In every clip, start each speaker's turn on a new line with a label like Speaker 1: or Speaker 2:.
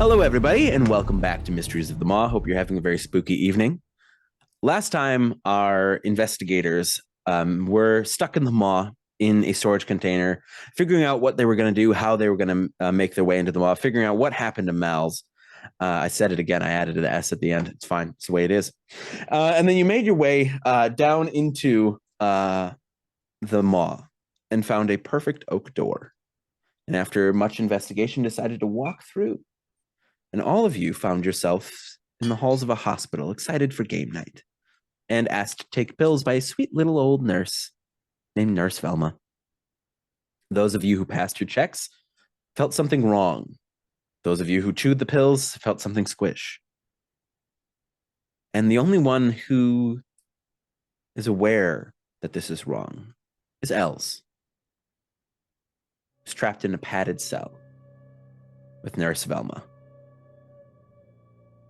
Speaker 1: Hello, everybody, and welcome back to Mysteries of the Maw. Hope you're having a very spooky evening. Last time, our investigators were stuck in the Maw in a storage container, figuring out what they were going to do, how they were going to make their way into the Maw, figuring out what happened to Mal's. I said it again. I added an S at the end. It's fine. It's the way it is. And then you made your way down into the Maw and found a perfect oak door. And after much investigation, decided to walk through. And all of you found yourselves in the halls of a hospital, excited for game night, and asked to take pills by a sweet little old nurse named Nurse Velma. Those of you who passed your checks felt something wrong. Those of you who chewed the pills felt something squish. And the only one who is aware that this is wrong is Els, who's trapped in a padded cell with Nurse Velma.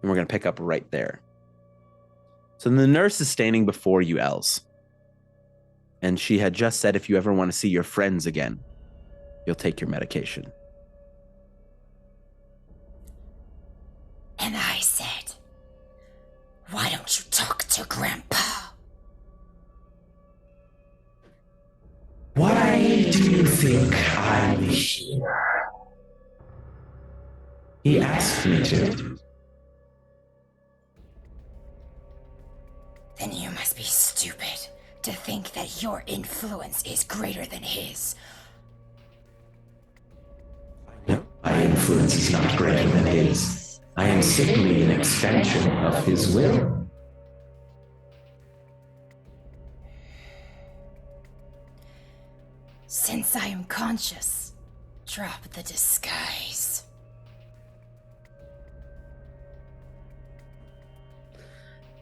Speaker 1: And we're going to pick up right there. So the nurse is standing before you, Els. And she had just said, if you ever want to see your friends again, you'll take your medication.
Speaker 2: And I said, why don't you talk to Grandpa?
Speaker 3: Why do you think I'm here? He asked me to.
Speaker 2: Then you must be stupid to think that your influence is greater than his.
Speaker 3: No, my influence is not greater than his. I am simply an extension of his will.
Speaker 2: Since I am conscious, drop the disguise.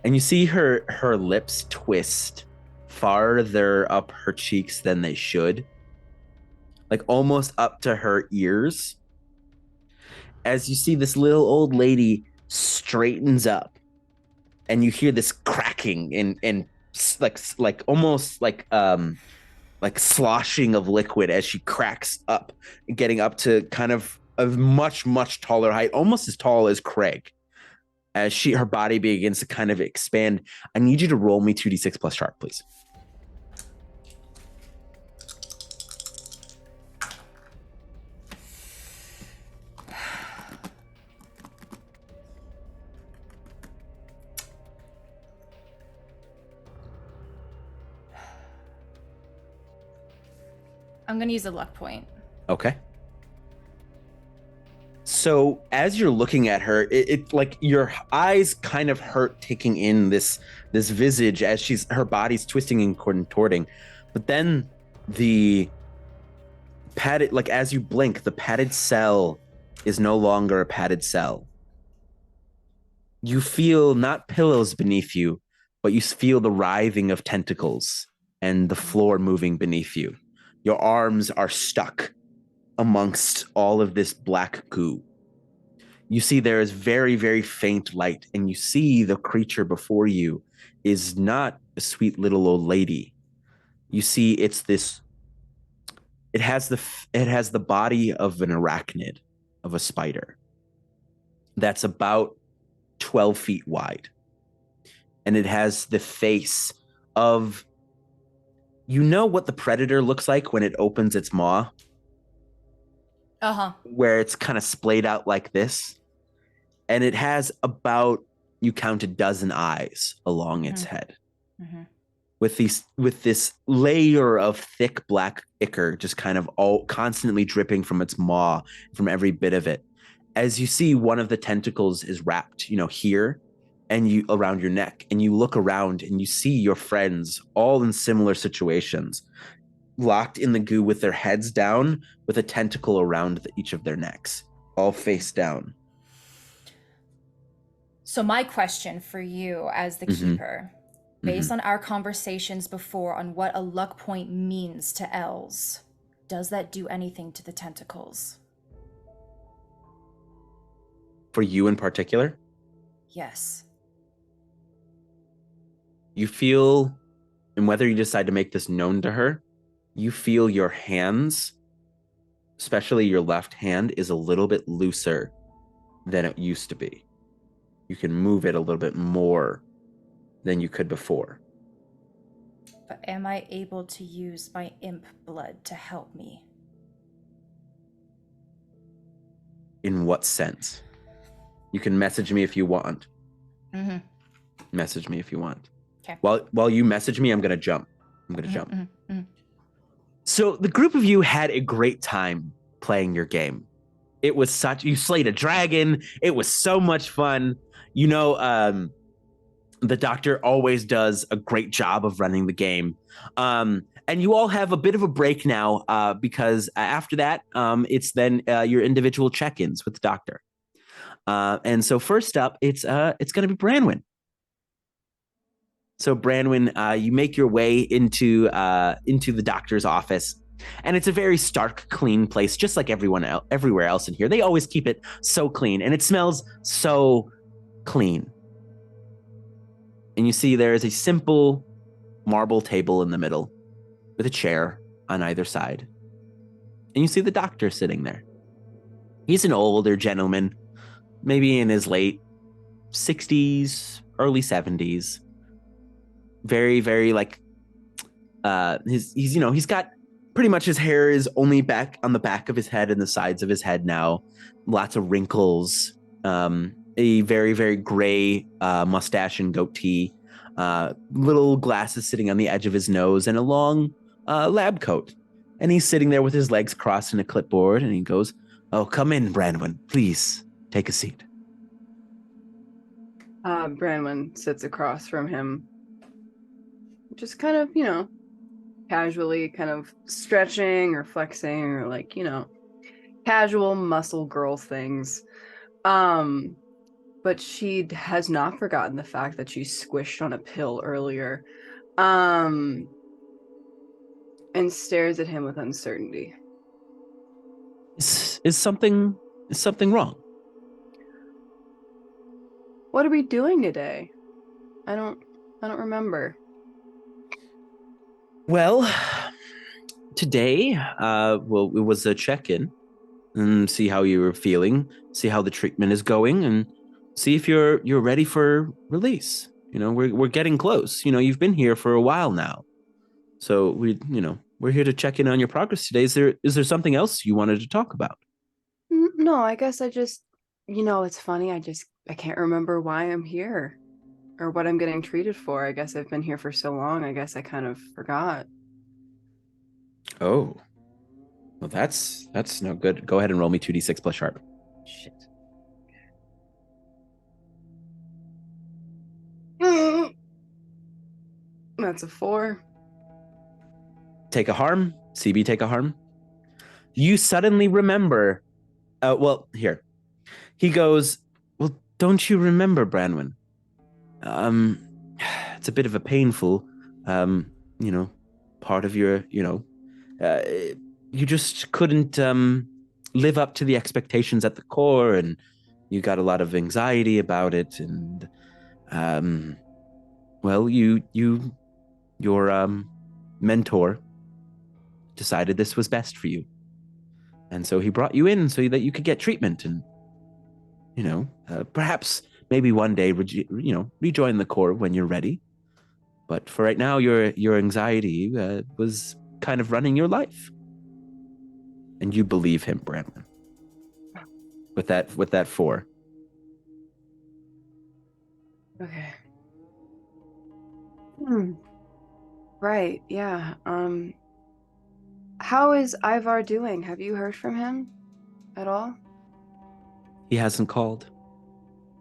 Speaker 1: And you see her lips twist farther up her cheeks than they should, like almost up to her ears. As you see this little old lady straightens up, and you hear this cracking and like almost like sloshing of liquid as she cracks up, getting up to kind of a much taller height, almost as tall as Kreg. As her body begins to kind of expand, I need you to roll me 2d6 plus sharp, please.
Speaker 4: I'm going to use a luck point.
Speaker 1: Okay. So as you're looking at her, it like your eyes kind of hurt taking in this visage as her body's twisting and contorting. But then the padded, like as you blink, the padded cell is no longer a padded cell. You feel not pillows beneath you, but you feel the writhing of tentacles and the floor moving beneath you. Your arms are stuck amongst all of this black goo. You see there is very, very faint light, and you see the creature before you is not a sweet little old lady. You see it has the body of an arachnid, of a spider, that's about 12 feet wide. And it has the face of, you know what the predator looks like when it opens its maw? Where it's kind of splayed out like this. And it has about, you count a dozen eyes along its head. Mm-hmm. With this layer of thick black ichor just kind of all constantly dripping from its maw, from every bit of it. As you see, one of the tentacles is wrapped, here, and you around your neck, and you look around and you see your friends all in similar situations, locked in the goo with their heads down, with a tentacle around each of their necks, all face down.
Speaker 4: So my question for you as the keeper, based on our conversations before on what a luck point means to Els, does that do anything to the tentacles?
Speaker 1: For you in particular?
Speaker 4: Yes.
Speaker 1: You feel, and whether you decide to make this known to her, you feel your hands, especially your left hand, is a little bit looser than it used to be. You can move it a little bit more than you could before.
Speaker 4: But am I able to use my imp blood to help me?
Speaker 1: In what sense? You can message me if you want.
Speaker 4: Mm-hmm.
Speaker 1: Message me if you want.
Speaker 4: Okay.
Speaker 1: While you message me, I'm going to jump. So the group of you had a great time playing your game. It was you slayed a dragon. It was so much fun. You know, the doctor always does a great job of running the game. And you all have a bit of a break now because after that, it's then your individual check-ins with the doctor. And so first up, it's going to be Branwen. So Branwen, you make your way into the doctor's office, and it's a very stark, clean place, just like everywhere else in here. They always keep it so clean, and it smells so clean. And you see there is a simple marble table in the middle with a chair on either side. And you see the doctor sitting there. He's an older gentleman, maybe in his late 60s, early 70s. Very, very he's got pretty much his hair is only back on the back of his head and the sides of his head now. Lots of wrinkles, a very, very gray mustache and goatee, little glasses sitting on the edge of his nose, and a long lab coat. And he's sitting there with his legs crossed and a clipboard, and he goes, "Oh, come in, Branwen. Please take a seat."
Speaker 5: Branwen sits across from him, just kind of, casually kind of stretching or flexing or casual muscle girl things. But she has not forgotten the fact that she squished on a pill earlier. And stares at him with uncertainty.
Speaker 1: Is something wrong?
Speaker 5: What are we doing today? I don't remember.
Speaker 1: Well, today, it was a check-in and see how you were feeling, see how the treatment is going, and see if you're ready for release. We're getting close. You've been here for a while now, so we're here to check in on your progress today. Is there something else you wanted to talk about?
Speaker 5: No, I guess I just, it's funny. I can't remember why I'm here or what I'm getting treated for. I guess I've been here for so long. I guess I kind of forgot.
Speaker 1: Oh, well, that's no good. Go ahead and roll me 2d6 plus sharp.
Speaker 5: Shit. That's a 4.
Speaker 1: Take a harm. CB, take a harm. You suddenly remember. Well, here. He goes, "Well, don't you remember, Branwen? It's a bit of a painful, part of your, you just couldn't live up to the expectations at the core, and you got a lot of anxiety about it, and well, your mentor decided this was best for you, and so he brought you in so that you could get treatment, and perhaps maybe one day rejoin the core when you're ready. But for right now, your anxiety was kind of running your life." And you believe him, Branwen. With that 4.
Speaker 5: Okay. Right, yeah. How is Ivar doing? Have you heard from him at all?
Speaker 1: He hasn't called,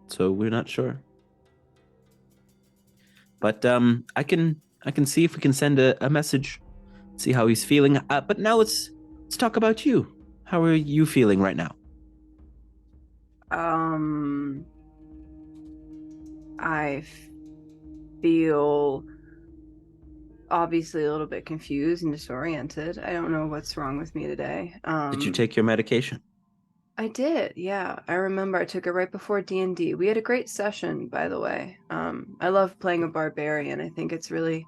Speaker 1: so we're not sure. But I can see if we can send a message, see how he's feeling. But now let's talk about you. How are you feeling right now?
Speaker 5: I feel obviously a little bit confused and disoriented. I don't know what's wrong with me today.
Speaker 1: Did you take your medication?
Speaker 5: I did, yeah. I remember I took it right before D&D. We had a great session, by the way. I love playing a barbarian. I think it's really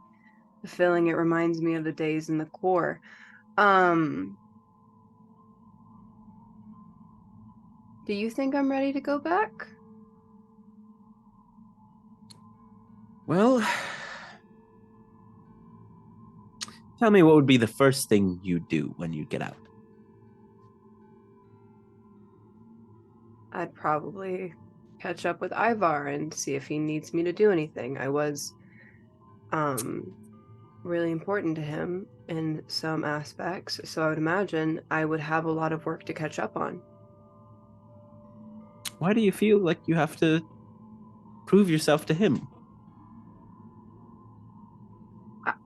Speaker 5: fulfilling. It reminds me of the days in the core. Do you think I'm ready to go back?
Speaker 1: Well, tell me what would be the first thing you do when you get out?
Speaker 5: I'd probably catch up with Ivar and see if he needs me to do anything. I was really important to him in some aspects, so I would imagine I would have a lot of work to catch up on.
Speaker 1: Why do you feel like you have to prove yourself to him?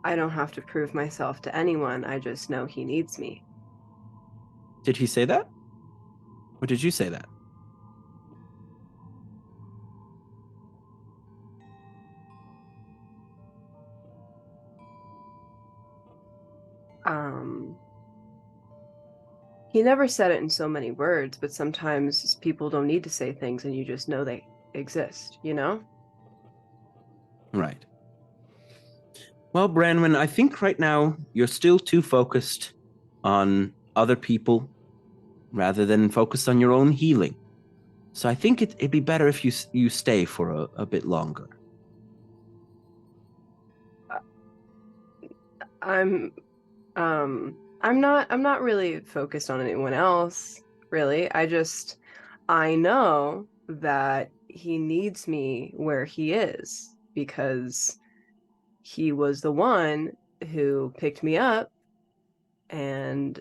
Speaker 5: I don't have to prove myself to anyone. I just know he needs me.
Speaker 1: Did he say that? Or did you say that?
Speaker 5: He never said it in so many words, but sometimes people don't need to say things and you just know they exist, you know?
Speaker 1: Right. Well, Branwen, I think right now you're still too focused on other people rather than focused on your own healing. So I think it'd be better if you stay for a bit longer.
Speaker 5: I'm not really focused on anyone else, really. I know that he needs me where he is because he was the one who picked me up and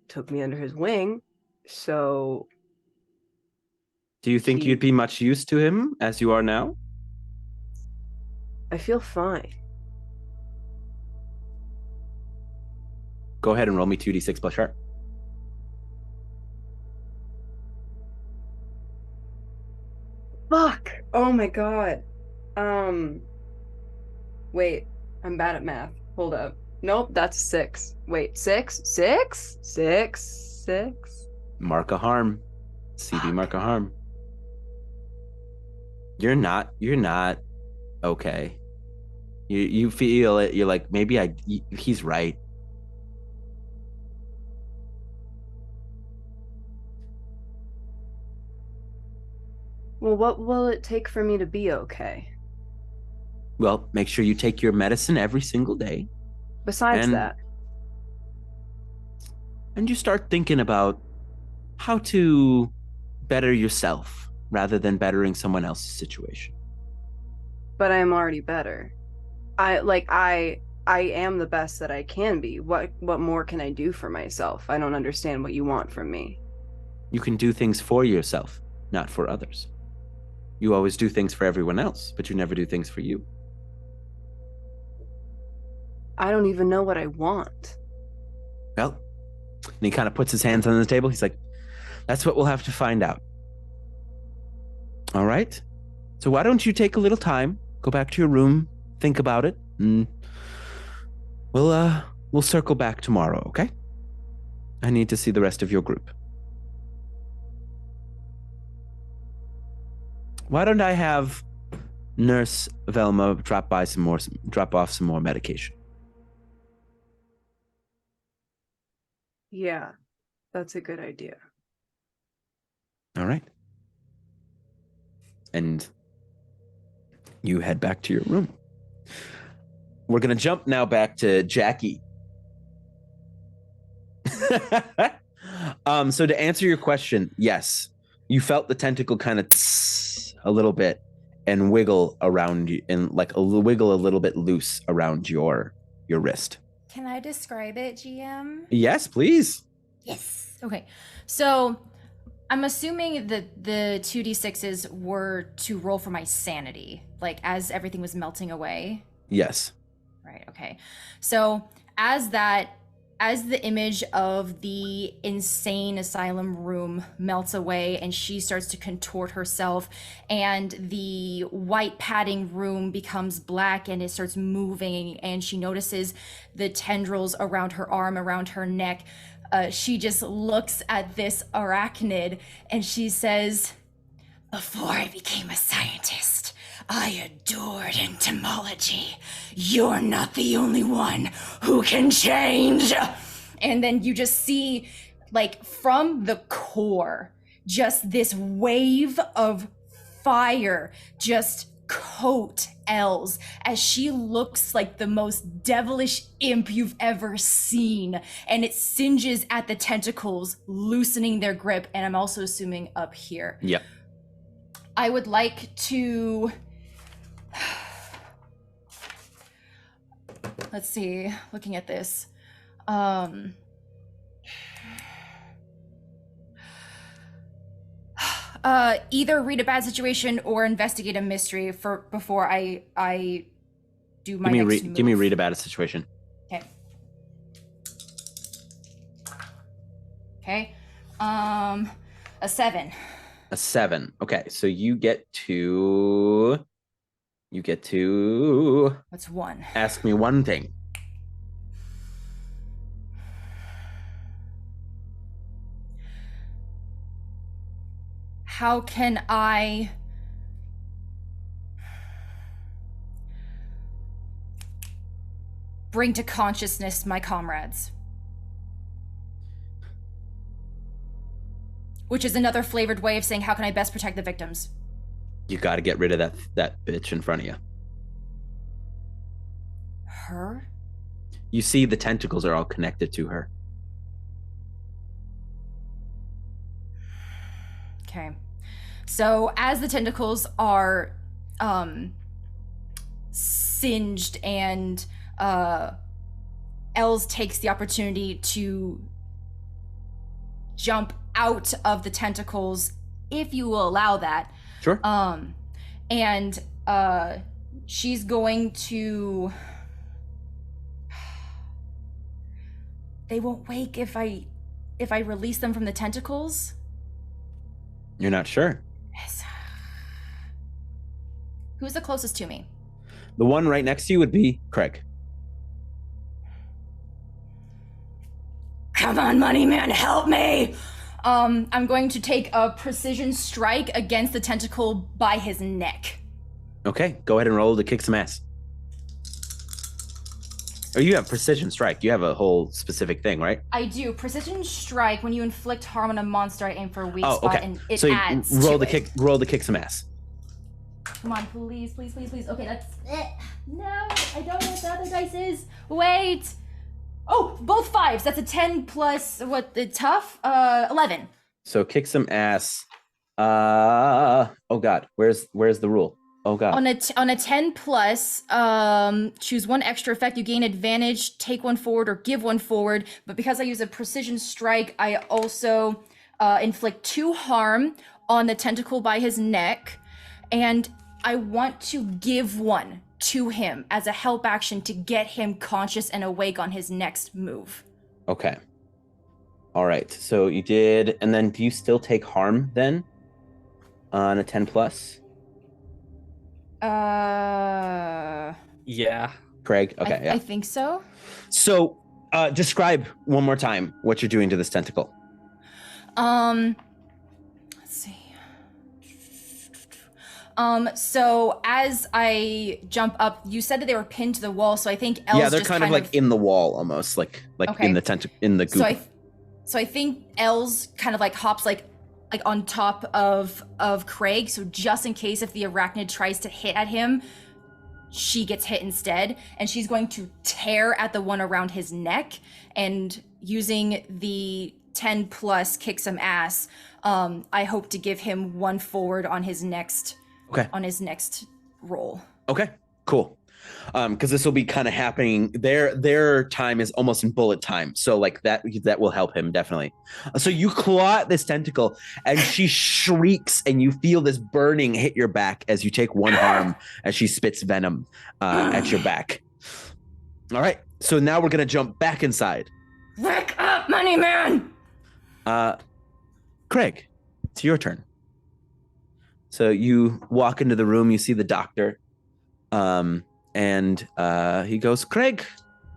Speaker 5: took me under his wing. So
Speaker 1: Do you think you'd be much use to him as you are now?
Speaker 5: I feel fine.
Speaker 1: Go ahead and roll me 2d6 plus sharp.
Speaker 5: Fuck! Oh my god. Wait, I'm bad at math. Hold up. Nope, that's 6. Wait, 6? 6? 6? 6?
Speaker 1: Mark a harm. CB mark a harm. You're not okay. You feel it. You're like, maybe he's right.
Speaker 5: Well, what will it take for me to be okay?
Speaker 1: Well, make sure you take your medicine every single day.
Speaker 5: Besides that.
Speaker 1: And you start thinking about how to better yourself rather than bettering someone else's situation.
Speaker 5: But I am already better. I am the best that I can be. What more can I do for myself? I don't understand what you want from me.
Speaker 1: You can do things for yourself, not for others. You always do things for everyone else, but you never do things for you.
Speaker 5: I don't even know what I want.
Speaker 1: Well, and he kind of puts his hands on the table. He's like, that's what we'll have to find out. All right. So why don't you take a little time, go back to your room, think about it, and we'll circle back tomorrow, okay? I need to see the rest of your group. Why don't I have Nurse Velma drop off some more medication?
Speaker 5: Yeah, that's a good idea.
Speaker 1: All right. And you head back to your room. We're going to jump now back to Jackie. So to answer your question, yes, you felt the tentacle kind of a little bit and wiggle around you, and wiggle a little bit loose around your wrist.
Speaker 4: Can I describe it, GM?
Speaker 1: Yes, please.
Speaker 4: Yes. Okay. So I'm assuming that the 2d6s were to roll for my sanity, like as everything was melting away.
Speaker 1: Yes.
Speaker 4: Right. Okay. So as the image of the insane asylum room melts away and she starts to contort herself and the white padding room becomes black and it starts moving and she notices the tendrils around her arm, around her neck, she just looks at this arachnid and she says, "Before I became a scientist, I adored entomology. You're not the only one who can change." And then you just see, like, from the core, just this wave of fire just coat Els as she looks like the most devilish imp you've ever seen, and it singes at the tentacles, loosening their grip, and I'm also assuming up here.
Speaker 1: Yep.
Speaker 4: I would like to let's see, looking at this. Either read a bad situation or investigate a mystery before I do my next move.
Speaker 1: Give me read a bad situation.
Speaker 4: Okay. Okay. A 7.
Speaker 1: A 7. Okay, so you get to
Speaker 4: What's 1?
Speaker 1: ask me one thing.
Speaker 4: How can I bring to consciousness my comrades? Which is another flavored way of saying, how can I best protect the victims?
Speaker 1: You got to get rid of that bitch in front of you.
Speaker 4: Her?
Speaker 1: You see the tentacles are all connected to her.
Speaker 4: Okay. So as the tentacles are singed and Els takes the opportunity to jump out of the tentacles, if you will allow that.
Speaker 1: Sure.
Speaker 4: And she's going to... They won't wake if I release them from the tentacles?
Speaker 1: You're not sure.
Speaker 4: Yes. Who's the closest to me?
Speaker 1: The one right next to you would be Kreg.
Speaker 4: Come on, money man, help me! I'm going to take a precision strike against the tentacle by his neck.
Speaker 1: Okay, go ahead and roll to kick some ass. Oh, you have precision strike. You have a whole specific thing, right?
Speaker 4: I do. Precision strike, when you inflict harm on a monster, I aim for a weak
Speaker 1: Oh,
Speaker 4: spot,
Speaker 1: okay.
Speaker 4: and it
Speaker 1: So
Speaker 4: adds
Speaker 1: roll
Speaker 4: to
Speaker 1: to
Speaker 4: it.
Speaker 1: roll to kick some ass.
Speaker 4: Come on, please, please, please, please. Okay, that's it. No, I don't know what the other dice is. Wait. Oh, both 5s. That's a 10 plus, what, the tough? 11.
Speaker 1: So kick some ass. Oh God, where's the rule? Oh God.
Speaker 4: On a 10 plus, choose one extra effect. You gain advantage, take one forward, or give one forward. But because I use a precision strike, I also inflict 2 harm on the tentacle by his neck. And I want to give one to him as a help action to get him conscious and awake on his next move.
Speaker 1: Okay. All right. So you did, and then do you still take harm then on a 10 plus?
Speaker 6: Yeah.
Speaker 1: Kreg? Okay, yeah.
Speaker 4: I think so.
Speaker 1: So describe one more time what you're doing to this tentacle.
Speaker 4: Let's see. So as I jump up, you said that they were pinned to the wall, so I think Els
Speaker 1: Yeah, they're
Speaker 4: just
Speaker 1: kind of like in the wall almost, like
Speaker 4: Okay.
Speaker 1: in the in the goop.
Speaker 4: So I think Els kind of like hops like on top of Kreg, so just in case if the arachnid tries to hit at him, she gets hit instead, and she's going to tear at the one around his neck, and using the 10 plus kick some ass, I hope to give him one forward on his next roll.
Speaker 1: Okay, cool. Because this will be kind of happening. Their time is almost in bullet time, so like that will help him definitely. So you claw at this tentacle, and she shrieks, and you feel this burning hit your back as you take one harm as she spits venom at your back. All right, so now we're gonna jump back inside.
Speaker 4: Wake up, money man!
Speaker 1: Kreg, it's your turn. So you walk into the room, you see the doctor. And he goes, Kreg,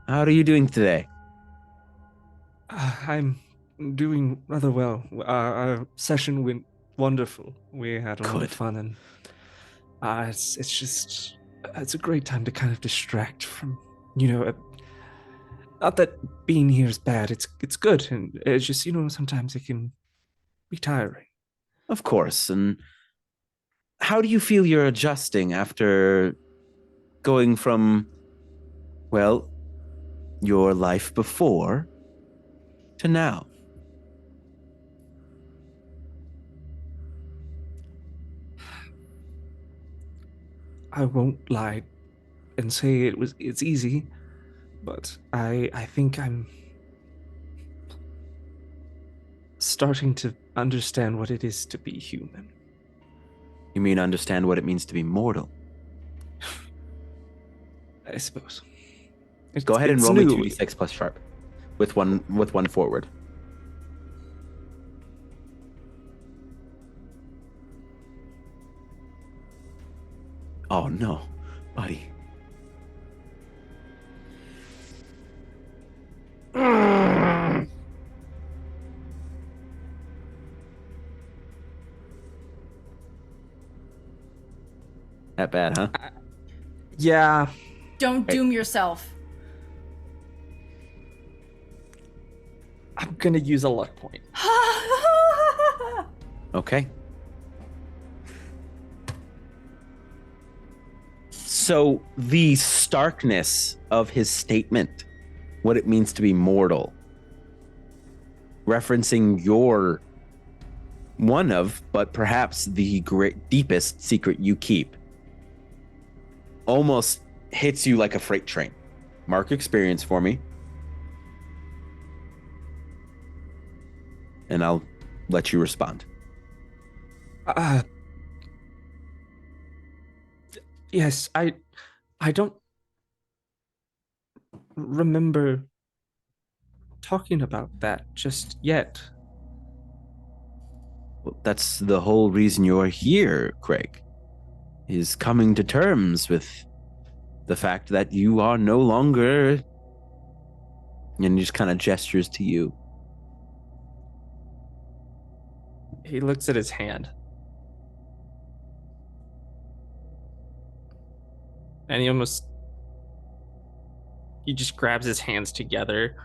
Speaker 1: how are you doing today?
Speaker 6: I'm doing rather well. Our session went wonderful. We had a lot of fun, and it's a great time to kind of distract from, not that being here is bad. It's good, and it's just sometimes it can be tiring.
Speaker 1: Of course. And how do you feel you're adjusting after going from, well, your life before to now?
Speaker 6: I won't lie and say it's easy, but I think I'm starting to understand what it is to be human.
Speaker 1: You mean understand what it means to be mortal?
Speaker 6: I suppose.
Speaker 1: Go ahead and
Speaker 6: It's
Speaker 1: roll
Speaker 6: new.
Speaker 1: me 2d6 plus sharp with one forward. Oh no, buddy. That bad, huh?
Speaker 6: Yeah.
Speaker 4: Don't doom yourself.
Speaker 6: I'm gonna use a luck point.
Speaker 1: Okay. So the starkness of his statement, what it means to be mortal, referencing your one of, but perhaps the deepest secret you keep, almost hits you like a freight train. Mark experience for me. And I'll let you respond.
Speaker 6: Yes, I don't remember talking about that just yet.
Speaker 1: Well, that's the whole reason you're here, Kreg, is coming to terms with the fact that you are no longer, and he just kind of gestures to you.
Speaker 6: He looks at his hand. And he just grabs his hands together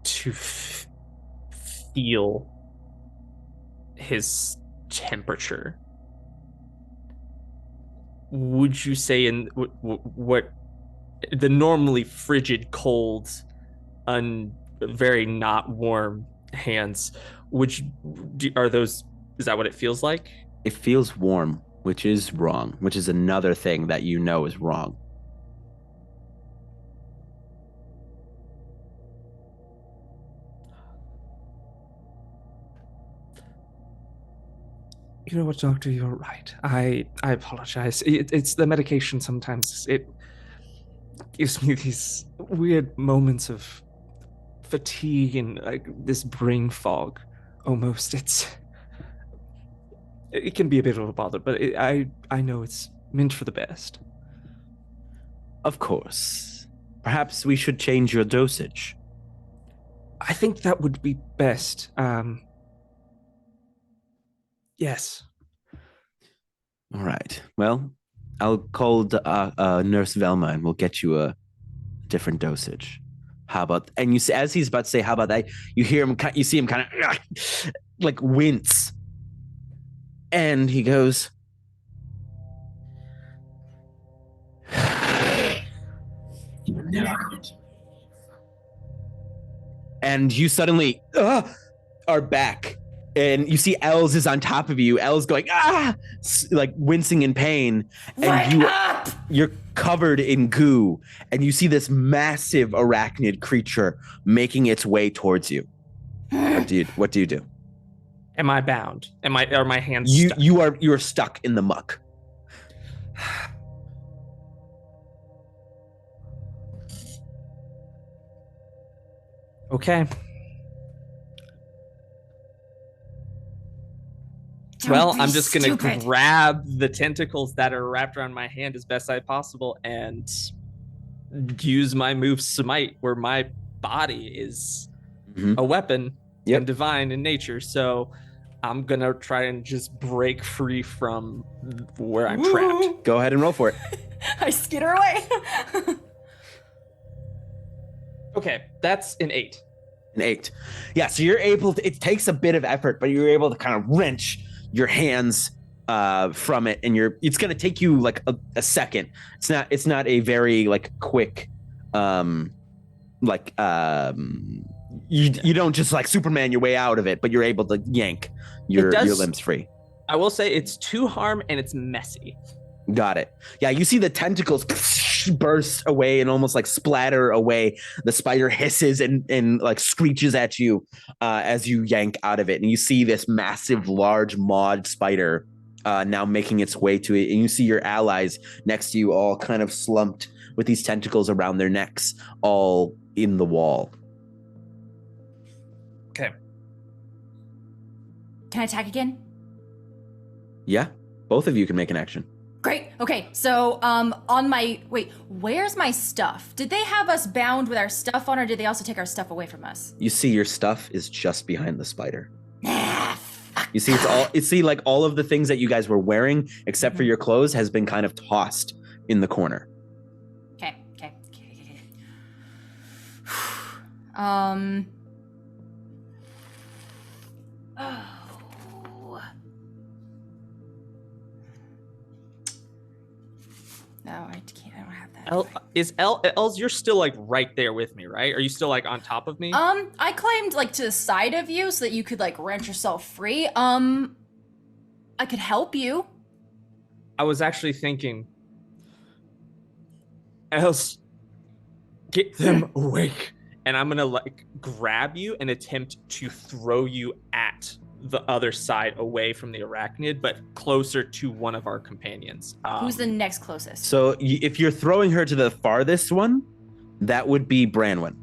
Speaker 6: to feel his temperature. Would you say in what the normally frigid, cold, very not warm hands, is that what it feels like?
Speaker 1: It feels warm, which is wrong, which is another thing that you know is wrong.
Speaker 6: You know what, Doctor, you're right. I apologize. It's the medication sometimes. It gives me these weird moments of fatigue and like this brain fog almost. It can be a bit of a bother, but I know it's meant for the best.
Speaker 1: Of course. Perhaps we should change your dosage.
Speaker 6: I think that would be best. Yes.
Speaker 1: All right. Well, I'll call Nurse Velma and we'll get you a different dosage. How about? And you see, as he's about to say, "How about that?" You hear him. You see him kind of like wince, and he goes, and you suddenly are back. And you see Els is on top of you. Els going, like wincing in pain. And you're covered in goo. And you see this massive arachnid creature making its way towards you. What do you do?
Speaker 6: Am I bound? Are my hands stuck?
Speaker 1: You're stuck in the muck.
Speaker 6: Okay. Well, I'm just going to grab the tentacles that are wrapped around my hand as best as possible and use my move Smite, where my body is a weapon and divine in nature. So I'm going to try and just break free from where I'm trapped.
Speaker 1: Go ahead and roll for it.
Speaker 4: I skitter away.
Speaker 6: Okay, that's an 8.
Speaker 1: An 8. Yeah, so you're able to, it takes a bit of effort, but you're able to kind of wrench your hands from it, and it's going to take you like a second. It's not a very like quick you don't just like Superman your way out of it, but you're able to yank your limbs free.
Speaker 6: I will say it's 2 harm and it's messy.
Speaker 1: Got it. Yeah, you see the tentacles burst away and almost like splatter away. The spider hisses and like screeches at you as you yank out of it. And you see this massive, large maud spider now making its way to it. And you see your allies next to you all kind of slumped with these tentacles around their necks, all in the wall.
Speaker 6: Okay.
Speaker 4: Can I attack again?
Speaker 1: Yeah, both of you can make an action.
Speaker 4: Great. Okay, so where's my stuff? Did they have us bound with our stuff on, or did they also take our stuff away from us?
Speaker 1: You see your stuff is just behind the spider.
Speaker 2: Fuck.
Speaker 1: You see like all of the things that you guys were wearing, except for your clothes, has been kind of tossed in the corner.
Speaker 4: Okay. No, I can't. I don't have that.
Speaker 6: Els, you're still like right there with me, right? Are you still like on top of me?
Speaker 4: I climbed like to the side of you so that you could like wrench yourself free. I could help you.
Speaker 6: I was actually thinking, Els, get them awake. And I'm gonna like grab you and attempt to throw you at the other side, away from the arachnid, but closer to one of our companions.
Speaker 4: Who's the next closest?
Speaker 1: So if you're throwing her to the farthest one, that would be Branwen.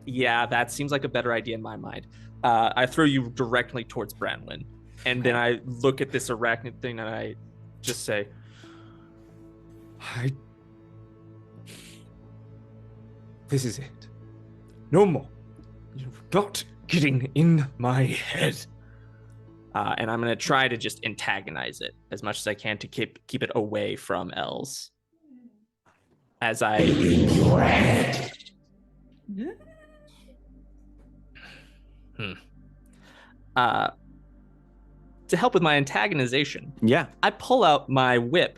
Speaker 6: Yeah, that seems like a better idea in my mind. I throw you directly towards Branwen, and then I look at this arachnid thing and I just say, this is it. No more. You're not getting in my head. And I'm going to try to just antagonize it as much as I can to keep it away from Els. As I...
Speaker 3: In your head.
Speaker 6: To help with my antagonization,
Speaker 1: Yeah.
Speaker 6: I pull out my whip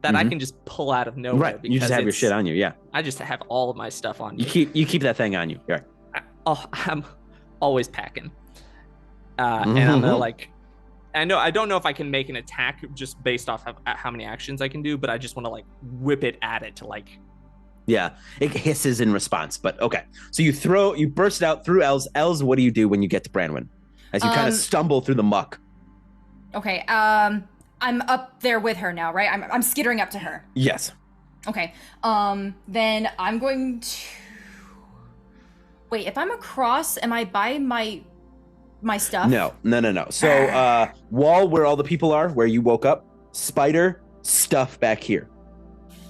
Speaker 6: that I can just pull out of nowhere.
Speaker 1: Right. You just have your shit on you. Yeah.
Speaker 6: I just have all of my stuff on me.
Speaker 1: You keep that thing on you. Yeah.
Speaker 6: I'm always packing. And I'm gonna like... I don't know if I can make an attack just based off of how many actions I can do, but I just want to like whip it at it to like...
Speaker 1: Yeah, it hisses in response, but okay. So you burst out through Els. Els, what do you do when you get to Branwen? As you kind of stumble through the muck.
Speaker 4: Okay, I'm up there with her now, right? I'm skittering up to her.
Speaker 1: Yes.
Speaker 4: Okay, then I'm going to... Wait, if I'm across, am I by my stuff?
Speaker 1: No. So wall where all the people are, where you woke up, spider, stuff back here.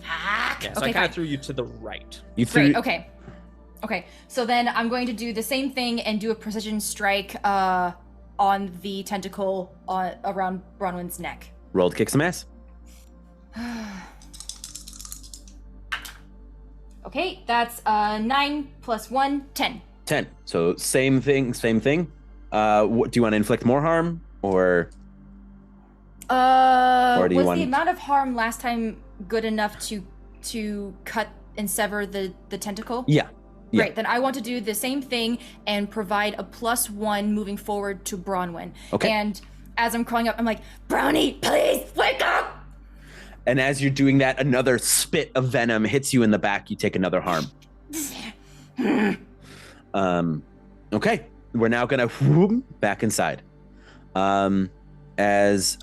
Speaker 6: Yeah, so I kind of threw you to the right.
Speaker 1: You threw...
Speaker 4: Great, okay. So then I'm going to do the same thing and do a precision strike on the tentacle around Bronwyn's neck.
Speaker 1: Roll to kick some ass.
Speaker 4: Okay, that's 9 plus 1, 10.
Speaker 1: 10. So same thing. What, do you want to inflict more harm or do you
Speaker 4: was
Speaker 1: want...
Speaker 4: the amount of harm last time good enough to cut and sever the tentacle?
Speaker 1: Yeah.
Speaker 4: Great, then I want to do the same thing and provide a +1 moving forward to Branwen.
Speaker 1: Okay.
Speaker 4: And as I'm crawling up, I'm like, Brownie, please wake up!
Speaker 1: And as you're doing that, another spit of venom hits you in the back. You take another harm. Okay. We're now gonna whoop back inside. As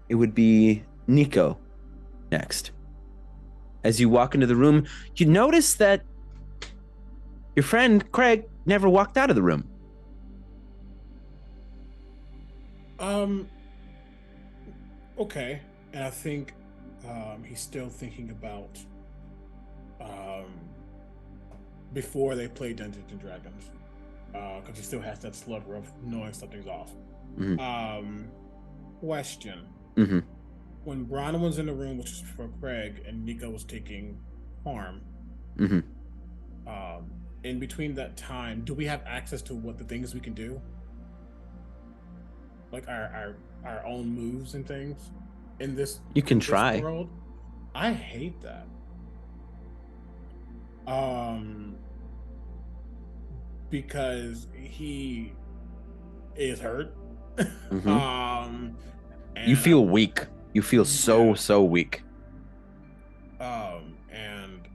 Speaker 1: it would be Nico next. As you walk into the room, you notice that your friend Kreg never walked out of the room.
Speaker 7: Okay. And I think he's still thinking about before they play Dungeons and Dragons, because he still has that sliver of knowing something's off.
Speaker 1: Mm-hmm.
Speaker 7: Question.
Speaker 1: Mm-hmm.
Speaker 7: When Branwen was in the room, which was for Kreg, and Nico was taking harm,
Speaker 1: Mm-hmm.
Speaker 7: In between that time, do we have access to what the things we can do? like our own moves and things in this
Speaker 1: You can
Speaker 7: in this
Speaker 1: try.
Speaker 7: world. I hate that. Because he is hurt.
Speaker 1: Mhm.
Speaker 7: And
Speaker 1: You feel weak. You feel so weak.
Speaker 7: And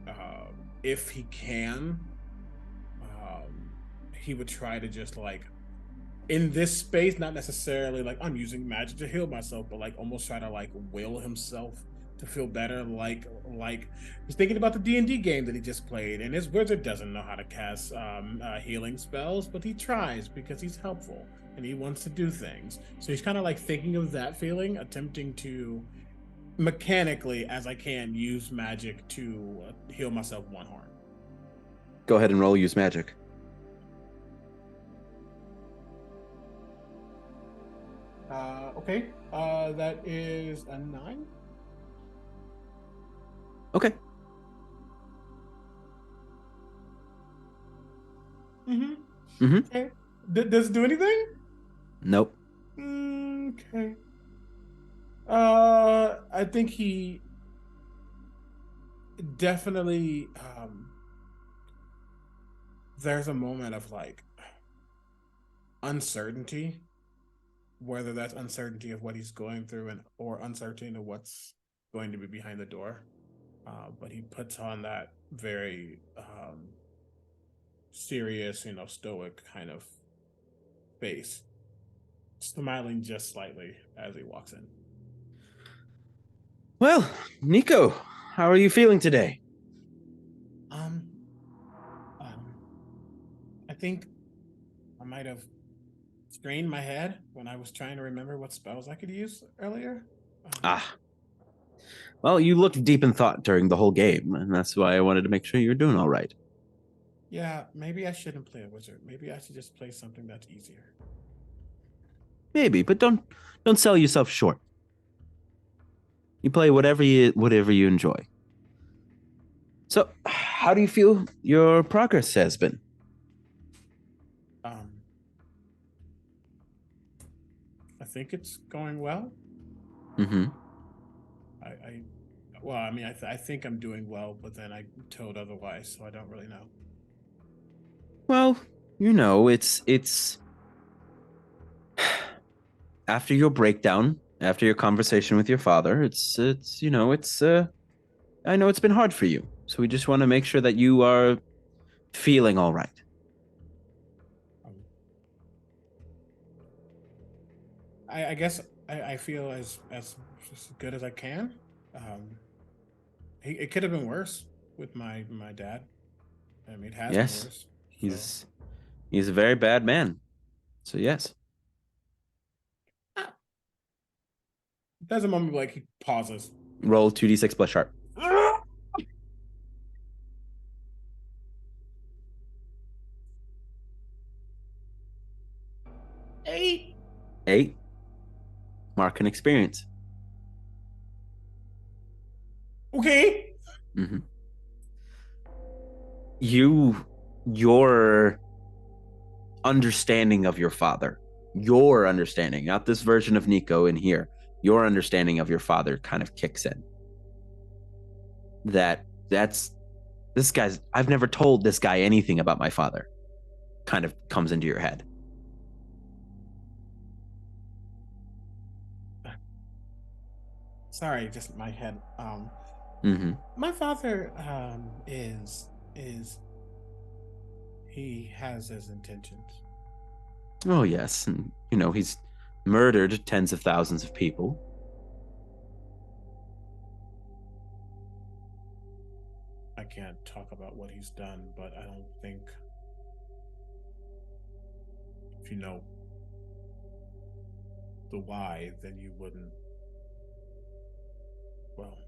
Speaker 7: if he can, he would try to just like in this space, not necessarily like I'm using magic to heal myself, but like almost try to like will himself to feel better. Like he's thinking about the D&D game that he just played, and his wizard doesn't know how to cast healing spells, but he tries because he's helpful and he wants to do things. So he's kind of like thinking of that feeling, attempting to mechanically as I can use magic to heal myself one harm.
Speaker 1: Go ahead and roll use magic.
Speaker 7: Okay. That is a 9.
Speaker 1: Okay.
Speaker 7: Okay. Does it do anything?
Speaker 1: Nope.
Speaker 7: Okay. I think he definitely there's a moment of like uncertainty, whether that's uncertainty of what he's going through and or uncertainty of what's going to be behind the door. But he puts on that very serious, stoic kind of face, smiling just slightly as he walks in.
Speaker 1: Well, Nico, how are you feeling today?
Speaker 7: I think I might have strained my head when I was trying to remember what spells I could use earlier.
Speaker 1: Well, you looked deep in thought during the whole game, and that's why I wanted to make sure you're doing all right.
Speaker 7: Yeah, maybe I shouldn't play a wizard. Maybe I should just play something that's easier.
Speaker 1: Maybe, but don't sell yourself short. You play whatever you enjoy. So, how do you feel your progress has been?
Speaker 7: I think it's going well.
Speaker 1: Mm-hmm.
Speaker 7: I think I'm doing well, but then I told otherwise, so I don't really know.
Speaker 1: Well, it's after your breakdown, after your conversation with your father, I know it's been hard for you. So we just want to make sure that you are feeling all right.
Speaker 7: I guess I feel as good as I can. It could have been worse with my dad. I mean, it has been worse.
Speaker 1: He's a very bad man. So yes.
Speaker 7: There's a moment like he pauses.
Speaker 1: Roll 2d6 plus sharp.
Speaker 7: 8.
Speaker 1: 8. Mark an experience.
Speaker 7: Okay.
Speaker 1: Mm-hmm. Your understanding of your father, your understanding, not this version of Nico in here, your understanding of your father kind of kicks in. This guy's, I've never told this guy anything about my father, kind of comes into your head.
Speaker 7: Sorry, just my head. My father is he has his intentions.
Speaker 1: Oh yes, and he's murdered tens of thousands of people.
Speaker 7: I can't talk about what he's done, but I don't think if you know the why, then you wouldn't. Well,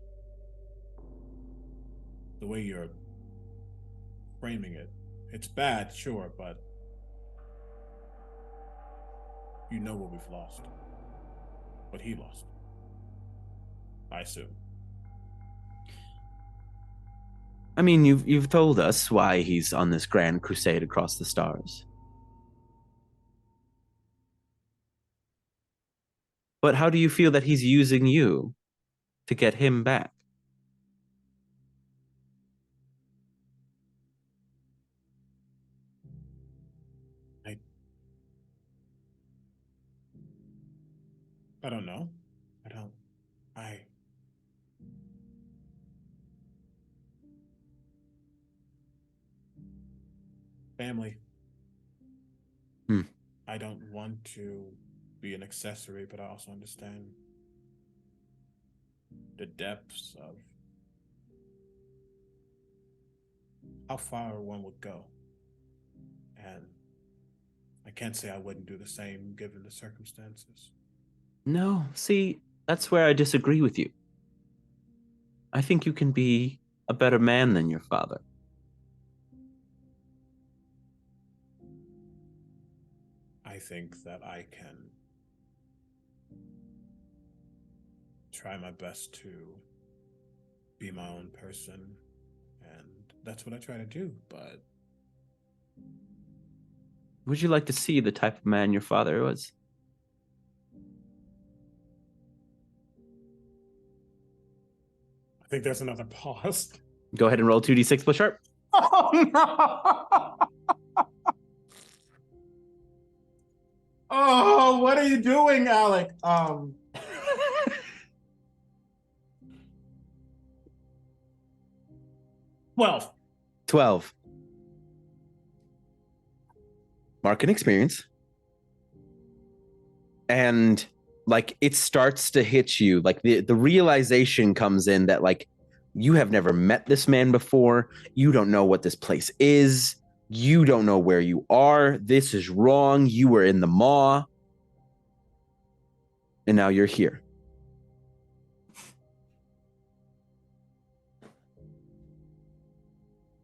Speaker 7: the way you're framing it, it's bad, sure, but you know what we've lost. What he lost. I assume.
Speaker 1: I mean, you've told us why he's on this grand crusade across the stars. But how do you feel that he's using you to get him back?
Speaker 7: I don't know. Family. I don't want to be an accessory, but I also understand the depths of how far one would go. And I can't say I wouldn't do the same given the circumstances.
Speaker 1: No, see, that's where I disagree with you. I think you can be a better man than your father.
Speaker 7: I think that I can try my best to be my own person, and that's what I try to do, but...
Speaker 1: Would you like to see the type of man your father was?
Speaker 7: I think there's another pause.
Speaker 1: Go ahead and roll 2d6 plus sharp.
Speaker 7: Oh, no! Oh, what are you doing, Alec? 12.
Speaker 1: 12. Mark an experience. And like it starts to hit you, like the realization comes in that like you have never met this man before. You don't know what this place is. You don't know where you are. This is wrong. You were in the maw. And now you're here.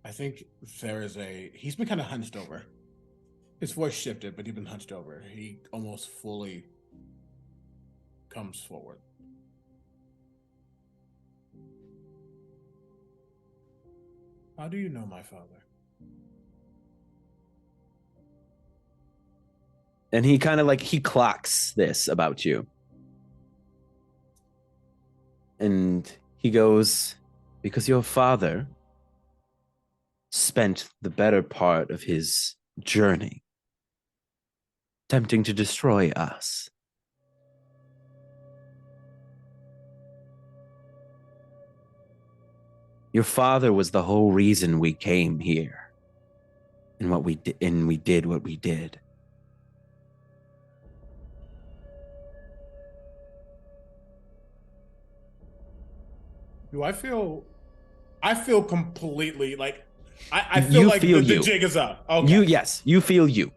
Speaker 7: I think he's been kind of hunched over. His voice shifted, but he's been hunched over. He almost fully comes forward. How do you know my father?
Speaker 1: And he kind of like, he clocks this about you. And he goes, because your father spent the better part of his journey attempting to destroy us. Your father was the whole reason we came here and what we did, and we did what we did.
Speaker 7: Do I feel completely like I feel like the jig is up. Okay.
Speaker 1: Yes, you feel you.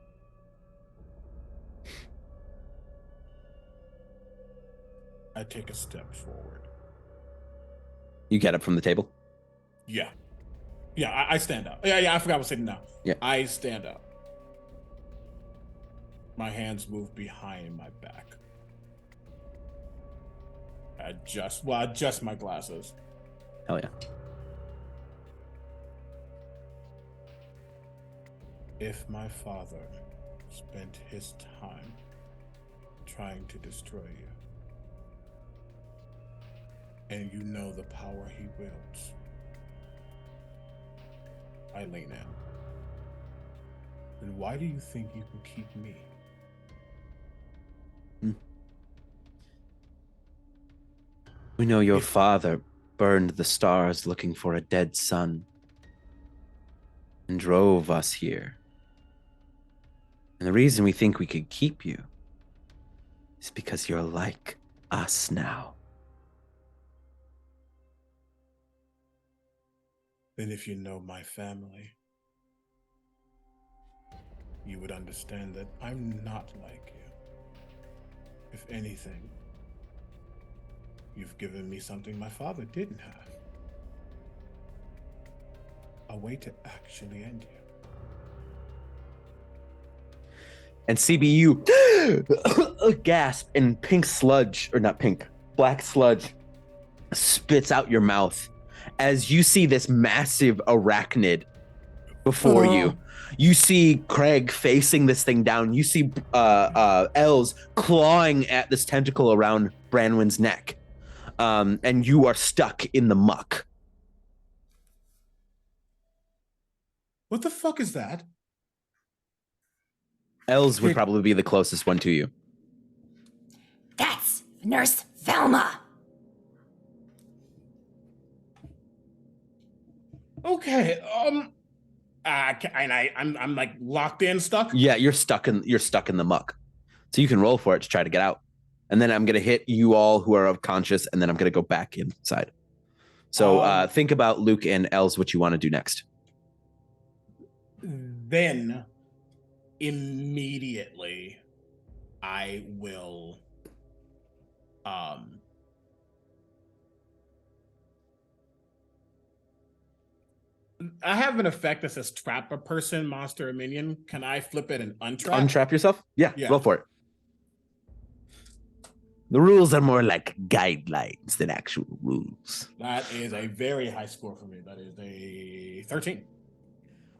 Speaker 7: I take a step forward.
Speaker 1: You get up from the table?
Speaker 7: Yeah. Yeah, I stand up. Yeah, I forgot I was sitting down.
Speaker 1: Yeah.
Speaker 7: I stand up. My hands move behind my back. I adjust my glasses.
Speaker 1: Hell yeah.
Speaker 7: If my father spent his time trying to destroy you, and you know the power he wields, I lean in. Then why do you think you can keep me?
Speaker 1: We know your father burned the stars looking for a dead son and drove us here. And the reason we think we could keep you is because you're like us now.
Speaker 7: Then if you know my family, you would understand that I'm not like you. If anything, you've given me something my father didn't have. A way to actually end you.
Speaker 1: And CBU gasp, and pink sludge, or not pink, black sludge spits out your mouth as you see this massive arachnid before you. You see Kreg facing this thing down. You see Els clawing at this tentacle around Branwen's neck. And you are stuck in the muck.
Speaker 7: What the fuck is that?
Speaker 1: Els would probably be the closest one to you.
Speaker 2: That's Nurse Velma.
Speaker 7: Okay. I'm like locked in, stuck.
Speaker 1: Yeah, you're stuck in the muck. So you can roll for it to try to get out. And then I'm gonna hit you all who are unconscious, and then I'm gonna go back inside. So think about Luke and Els what you want to do next.
Speaker 7: Then immediately I will I have an effect that says trap a person, monster, or minion. Can I flip it and untrap?
Speaker 1: Untrap yourself? Yeah, roll for it. The rules are more like guidelines than actual rules.
Speaker 7: That is a very high score for me. That is a 13.